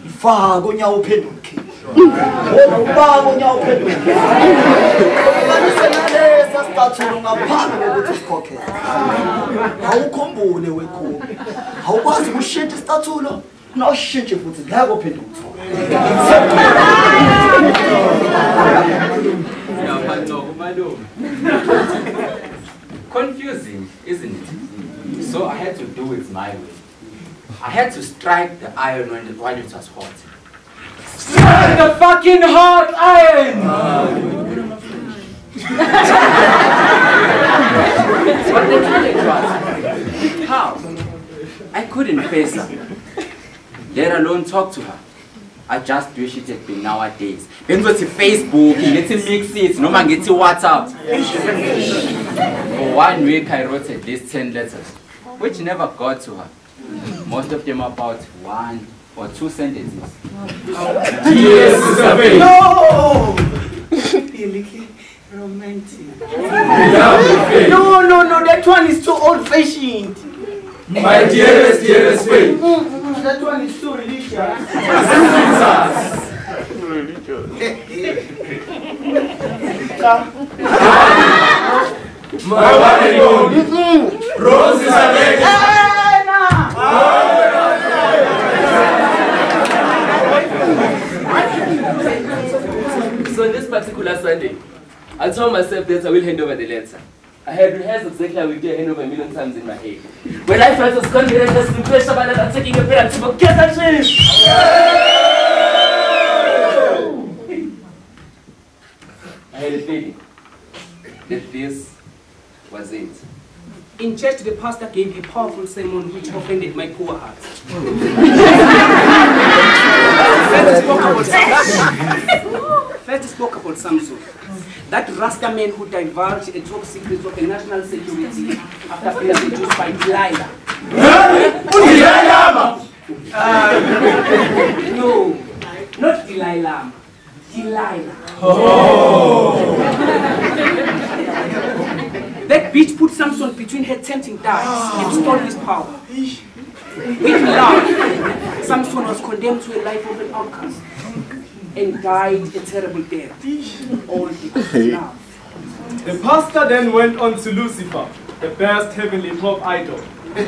ifaka onyawo uphenduke ubaba onyawo uphenduke ufanise nalesa sicathulo ngaphambi kokuthi usikhokhele awukhumbule wekhulu awukwazi ukushintsha isicathulo noshintshe futhi ngeke uphenduke Confusing, isn't it? So I had to do it my way. I had to strike the iron while it was hot. Strike the fucking hot iron! But the challenge was, how? I couldn't face her, let alone talk to her. I just wish it had been nowadays. Then go to Facebook, get to mix it, no man get to WhatsApp. For 1 week I wrote at least 10 letters, which never got to her. Most of them about 1 or 2 sentences. Yes, no! Romantic. No, that one is too old-fashioned. My dearest Faith. That one is too religious. My one and only. Rose is a lady. So this particular Sunday, I told myself that I will hand over the letter. I had rehearsed exactly how we get hand over 1,000,000 times in my head. When I felt as confident as the pressure about that, taking a pen and to get that shit. I had a feeling that this was it. In church, the pastor gave a powerful sermon which offended my poor heart. First spoke about Samson, that Rasta man who divulged the top secrets of the national security after being seduced by Delilah. No, not Delilah. Delilah. That bitch put Samson between her tempting darts and stole his power. With love, Samson was condemned to a life of an outcast and died a terrible death, all because of love. The pastor then went on to Lucifer, the best heavenly pop idol, who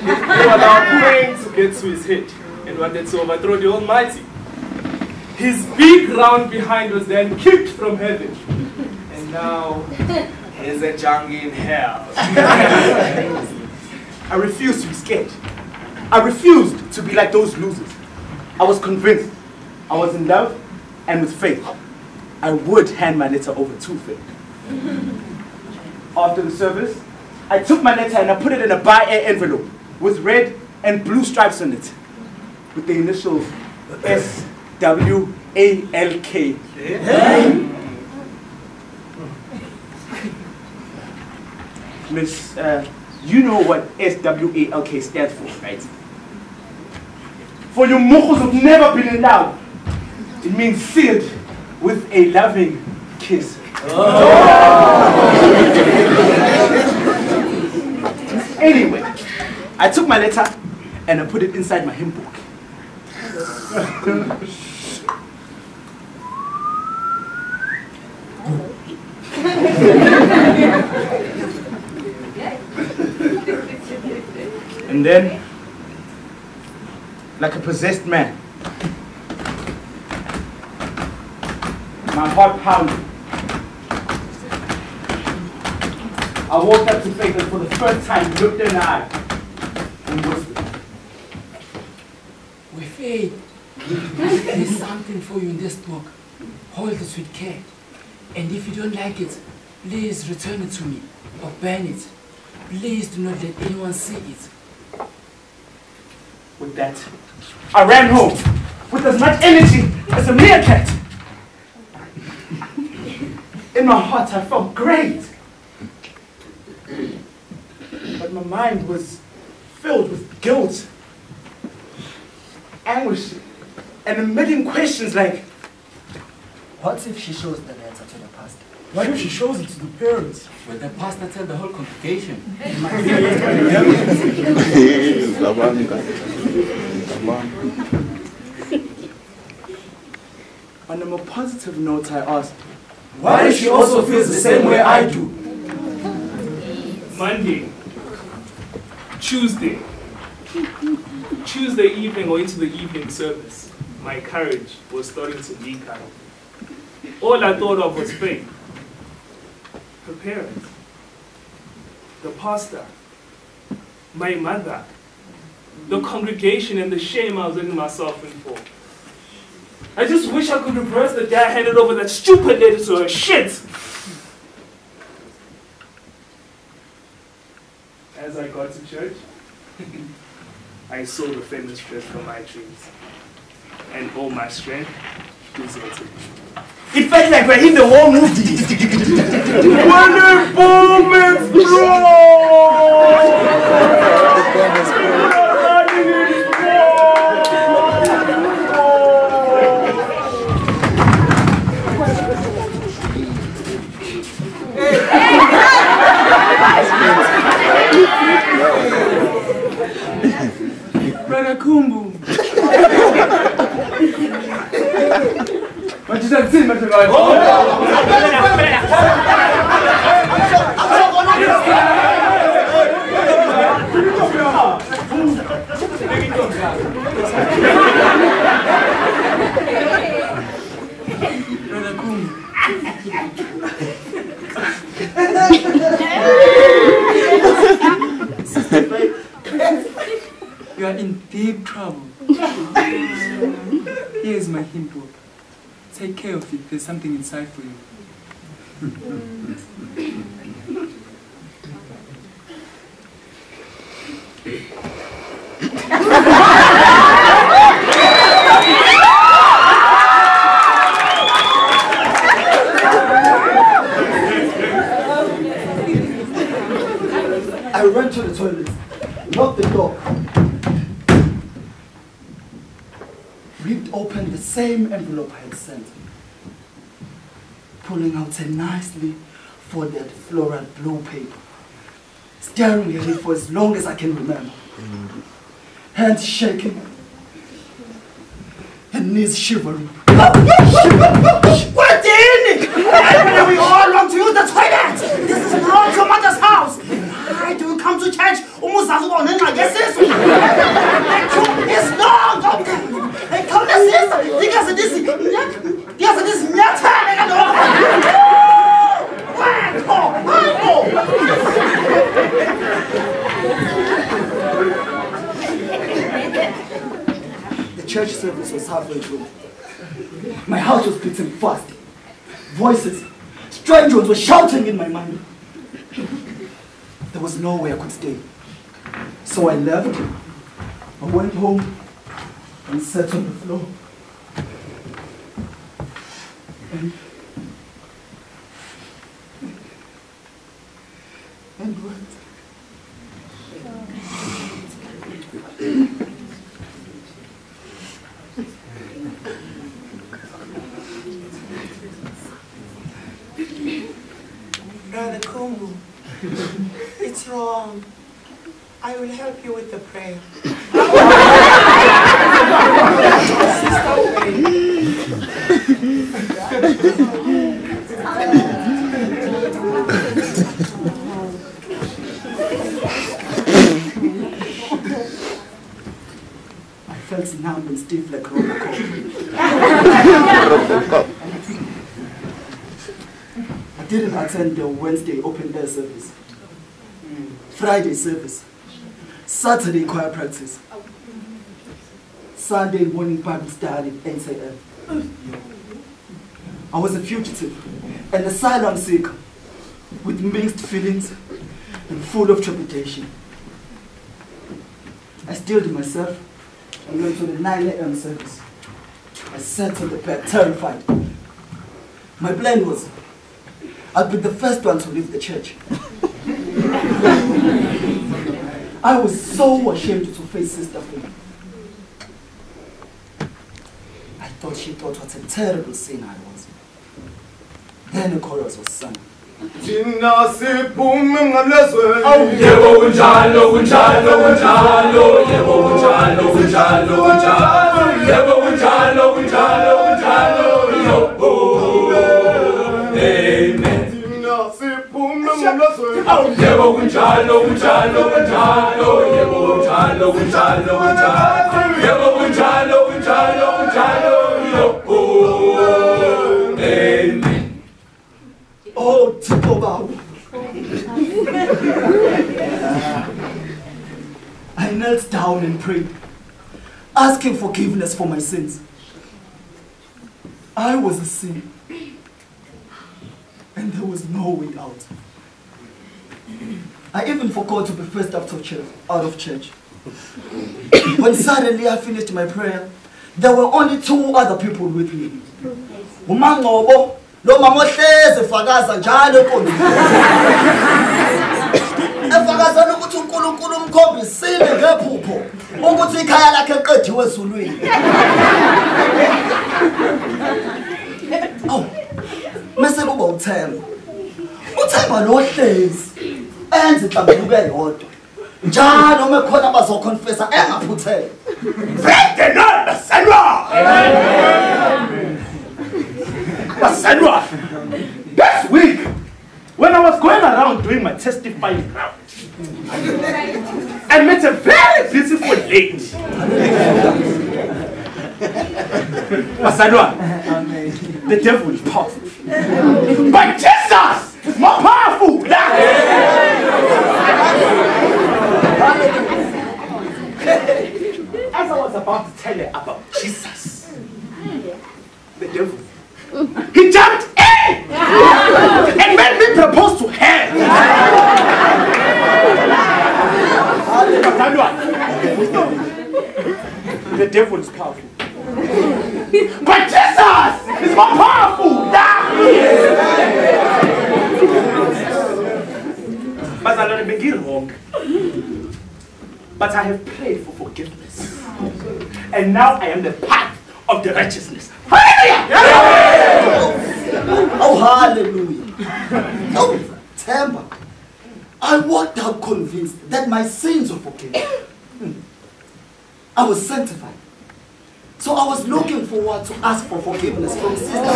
allowed praying to get to his head and wanted to overthrow the Almighty. His big round behind was then kicked from heaven, and now he's a junkie in hell. I refused to be scared. I refused to be like those losers. I was convinced I was in love and with Faith. I would hand my letter over to Faith. After the service, I took my letter and I put it in a by-air envelope with red and blue stripes on it, with the initials SWALK. Miss, you know what SWALK stands for, right? For you mojos have never been in love. It means sealed with a loving kiss. Anyway, I took my letter and I put it inside my hymn book. And then, like a possessed man, my heart pounded. I walked up to Faith and for the first time looked in her eye and whispered, "We Faith, there's something for you in this book. Hold it with care. And if you don't like it, please return it to me or burn it. Please do not let anyone see it." With that, I ran home with as much energy as a meerkat. In my heart, I felt great. But my mind was filled with guilt, anguish, and a million questions like, What if she shows the letter to the pastor? what if she shows it to the parents? Will the pastor tell the whole congregation? On a more positive note, I asked, why if she also feels the same way I do? Monday, Tuesday evening or into the evening service, my courage was starting to leak out. All I thought of was Faith, her parents, the pastor, my mother, the congregation, and the shame I was letting myself in for. I just wish I could reverse the day I handed over that stupid lady to her shit. As I got to church, I saw the famous dress from my dreams, and all my strength deserted me. It felt like we're in the war movie. When the bomb Brother Kumbu. What did I say, Mr. Lloyd? Brother Kumbu. Sister Faith, you are in deep trouble. Here's my hymn book. Take care of it. There's something inside for you. I ran to the toilet, locked the door, ripped open the same envelope I had sent, pulling out a nicely folded floral blue paper, staring at it for as long as I can remember, hands shaking and knees shivering. What in? We all want to use the toilet! This is not your mother's house! Why do you come to church? It's not! Hey, come to sister! The church service was halfway through. My heart was beating fast. Voices, strange ones were shouting in my mind. There was no way I could stay. So I left. I went home and sat on the floor. And what? Brother Kumbu, it's wrong. I will help you with the prayer. I felt numb and stiff like Robocop. I didn't attend the Wednesday open air service, Friday service, Saturday choir practice, Sunday morning Bible study at 8 a.m. I was a fugitive, an asylum seeker, with mixed feelings and full of trepidation. I steeled myself and went to the 9 a.m. service. I sat on the bed, terrified. My plan was, I'd be the first one to leave the church. I was so ashamed to face Sister Faith. I thought she thought what a terrible sin I was. Then a chorus was sung. Thina siphume ngamlezweni. Yebo unjalo unjalo unjalo yebo unjalo unjalo unjalo yebo unjalo unjalo unjalo yo amen. Thina siphume ngamlezweni. Yebo unjalo unjalo unjalo yebo unjalo unjalo unjalo yebo unjalo unjalo unjalo yo amen. Oh, Tito Babu. I knelt down and prayed, asking forgiveness for my sins. I was a sinner, and there was no way out. I even forgot to be first out of church. When suddenly I finished my prayer, there were only 2 other people with me. Umuntu lo mama ohleze fakaza njalo enkondweni. Efakaza ukuthi uNkulunkulu umkhombisile ngephupho ukuthi ikhaya lakhe eqediwe ezulwini. Aw. Mase kuba uThemba. uThemba lo hlezi enze inhlambuluko eyodwa. Njalo uma khona abazoconfessa engaphuthele. Praise the Lord, Basanwa! Basanwa! This week, when I was going around doing my testifying round, I met a very beautiful lady. Basanwa, the devil is powerful. But Jesus is more powerful. As I was about to tell you about Jesus, the devil, he jumped in and made me propose to her. The devil is powerful. But Jesus is more powerful. But I don't begin wrong. But I have prayed for forgiveness. And now I am the path of the righteousness. Hallelujah! Oh, hallelujah. Oh, Themba. I walked out convinced that my sins were forgiven. I was sanctified. So I was looking forward to ask for forgiveness from Sister.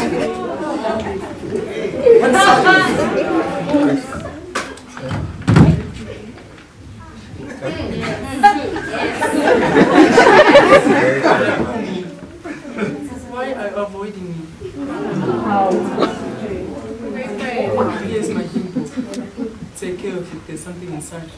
Why are you avoiding me? Here's my info. Take care of it. There's something inside you.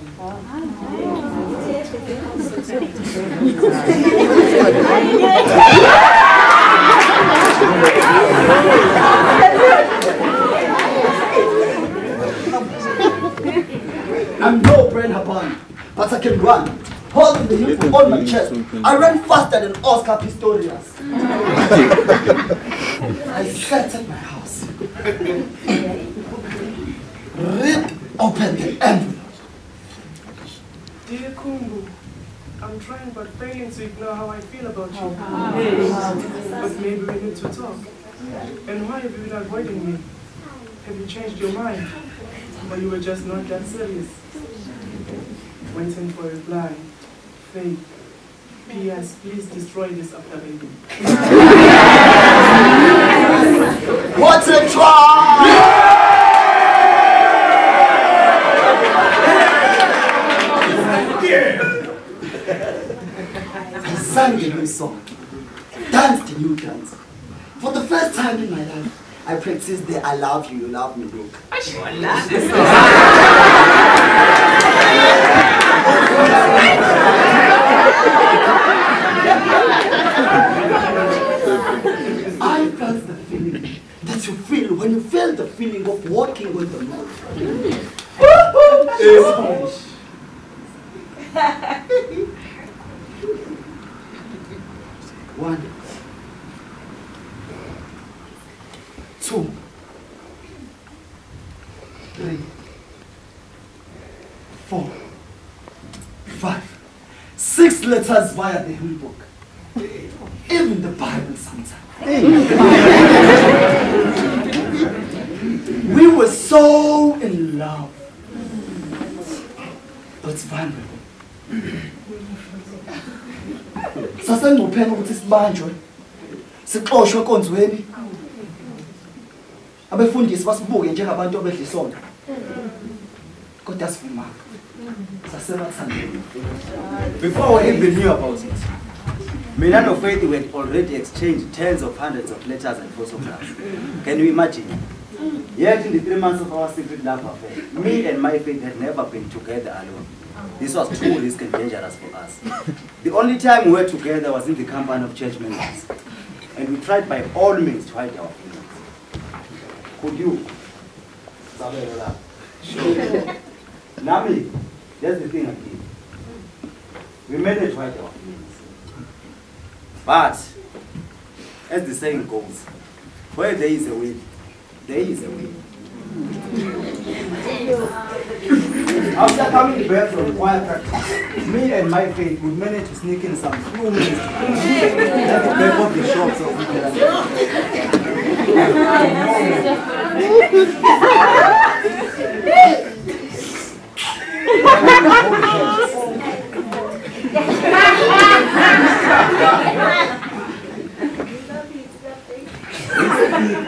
I'm no brain Haban, but I can run. Holding the info on my chest, I ran faster than Oscar Pistorius. I sat at my house, ripped open the envelope. Dear Kumbu, I'm trying but failing to ignore how I feel about you. But maybe we need to talk. And why have you been avoiding me? Have you changed your mind? Or you were just not that serious? Waiting for a reply. Faith. P.S. Please destroy this after baby. What a try! I sang a new song, danced a new dance. For the first time in my life, I practiced the I love you love me look. I felt the feeling that you feel when you feel the feeling of walking on the moon. One, 2, 3, 4, 5, 6 letters via the hymn book. Even the Bible sometimes. We were so in love. But vulnerable. Sasengcupheni ukuthi sibanjwe. Sixoshwe konzweni. Abefundisi basibuke njengabantu abedla isonto. Kodwa sivumanga. Sasebathandeni. Before we even knew about it, Mina no Faith had already exchanged tens of hundreds of letters and photographs. Can you imagine? Yet in the 3 months of our secret love affair, me and my Faith had never been together alone. This was too risky and dangerous for us. The only time we were together was in the company of church members. And we tried by all means to hide our feelings. Could you? Sure. Nami, that's the thing again. We managed to hide our feelings. But, as the saying goes, where there is a will, there is a way. After coming back from choir practice, me and my Faith we managed to sneak in some few minutes at the back of the shops of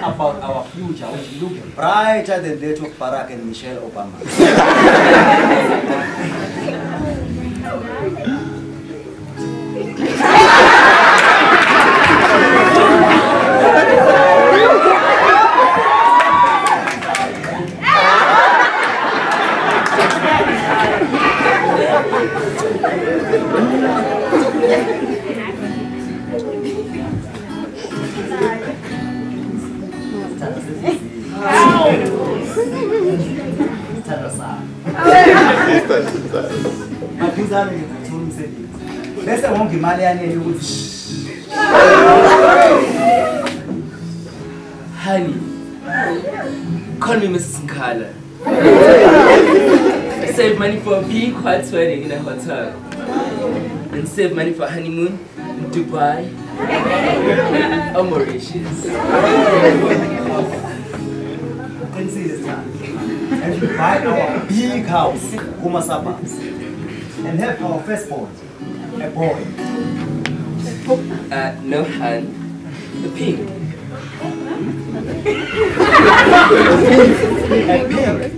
about our future, which looked brighter than that of Barack and Michelle Obama. Honey, call me Mrs. Nkala. Save money for a big white wedding in a hotel. And save money for honeymoon in Dubai or Mauritius. And we buy our big house, Homa suburbs, and have our firstborn, a boy. No hand, the pig. A pig?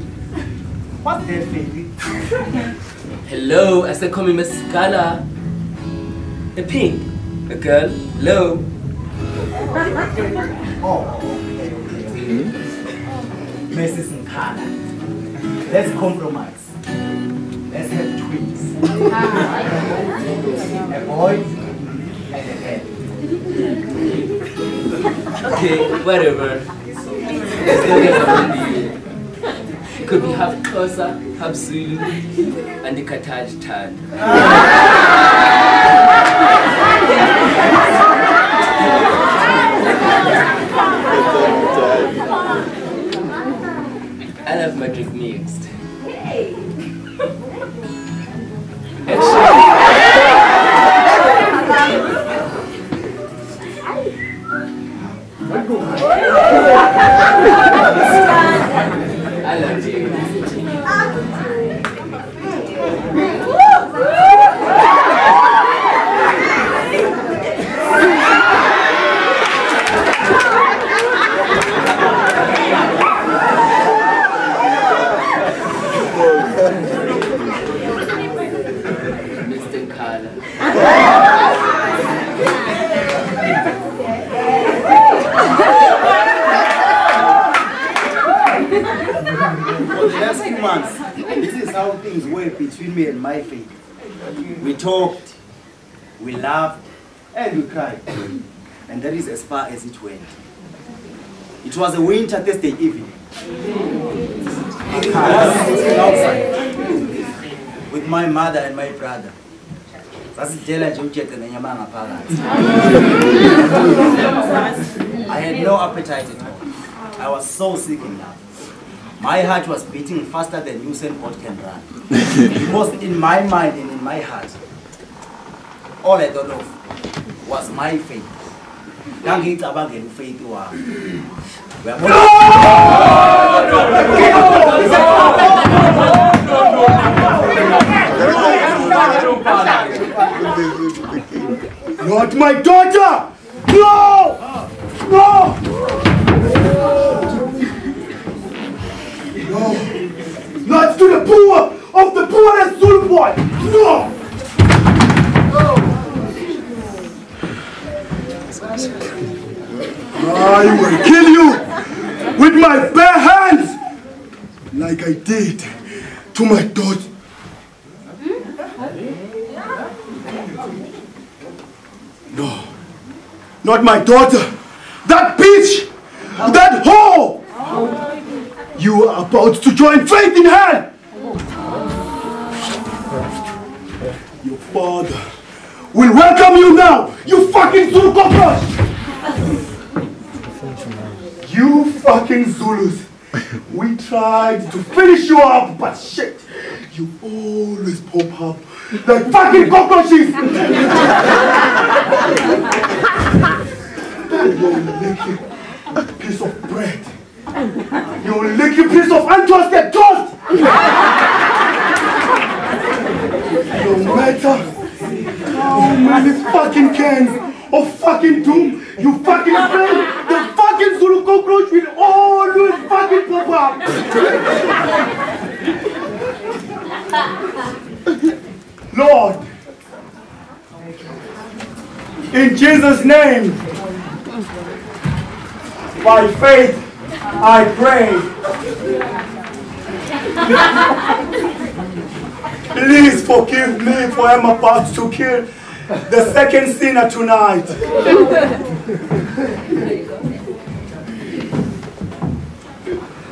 What's that, baby? Hello, I said call me Miss Scala. A pig, a girl, hello. Oh, okay. Mrs. Nkala. Let's compromise. Let's have twins. A boy and a girl. Okay, whatever. As long as I'm with you. It could be half Xhosa, half Zulu, and the Kataj Tan. I love my drink mixed. I love you. things were between me and my faith. We talked, we laughed, and we cried. And that is as far as it went. It was a winter Thursday evening. I was sitting outside with my mother and my brother. I had no appetite at all. I was so sick in love. My heart was beating faster than Usain Bolt can run. Because in my mind and in my heart, all I thought of was my faith. Faith. Not my daughter! No! No! No! Not to the poor of the poorest Zulu boy! No! I will kill you with my bare hands like I did to my daughter. No, not my daughter. That bitch, that whore. You are about to join faith in hell. Your father will welcome you now, you fucking Zulu cockroach. You fucking Zulus. We tried to finish you up, but shit, you always pop up like fucking cockroaches. You're licking a piece of bread. You're licking a piece of untoasted toast. No matter how many fucking cans of fucking doom you fucking spray, the fucking Zulu cockroach will always fucking pop up. Lord, in Jesus' name, by faith, I pray. Please forgive me for I'm about to kill the second sinner tonight.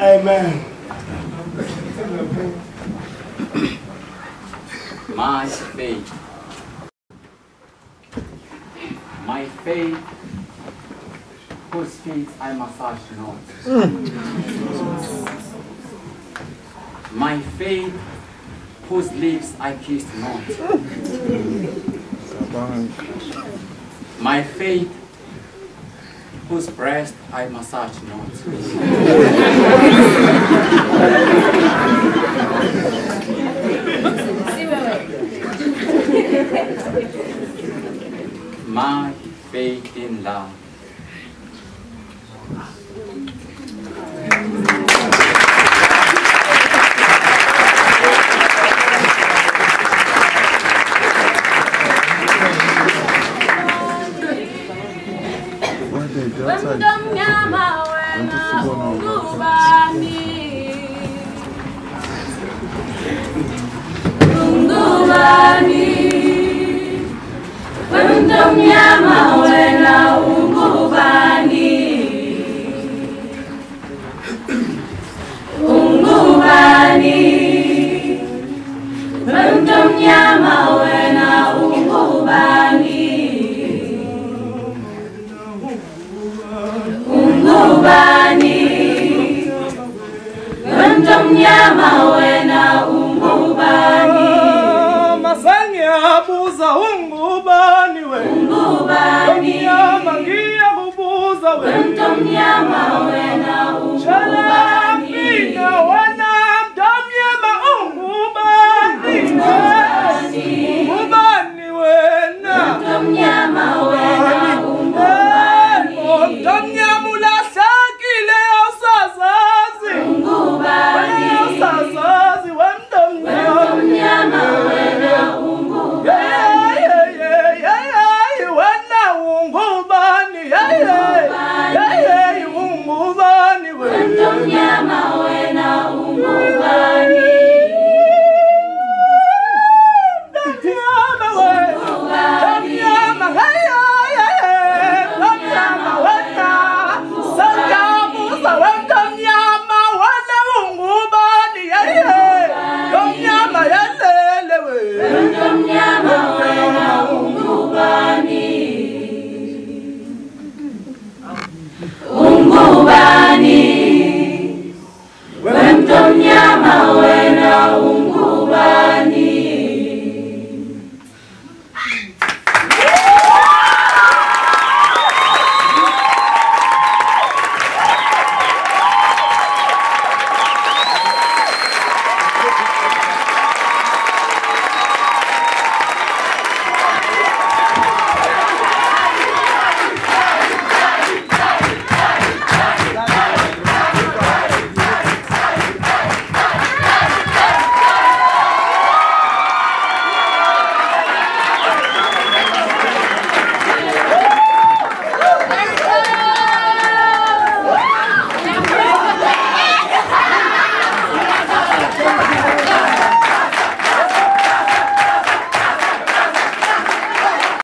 Amen. My faith. My faith, whose feet I massage not. My faith, whose lips I kissed not. My faith, whose breast I massage not. My faith in love. Move on.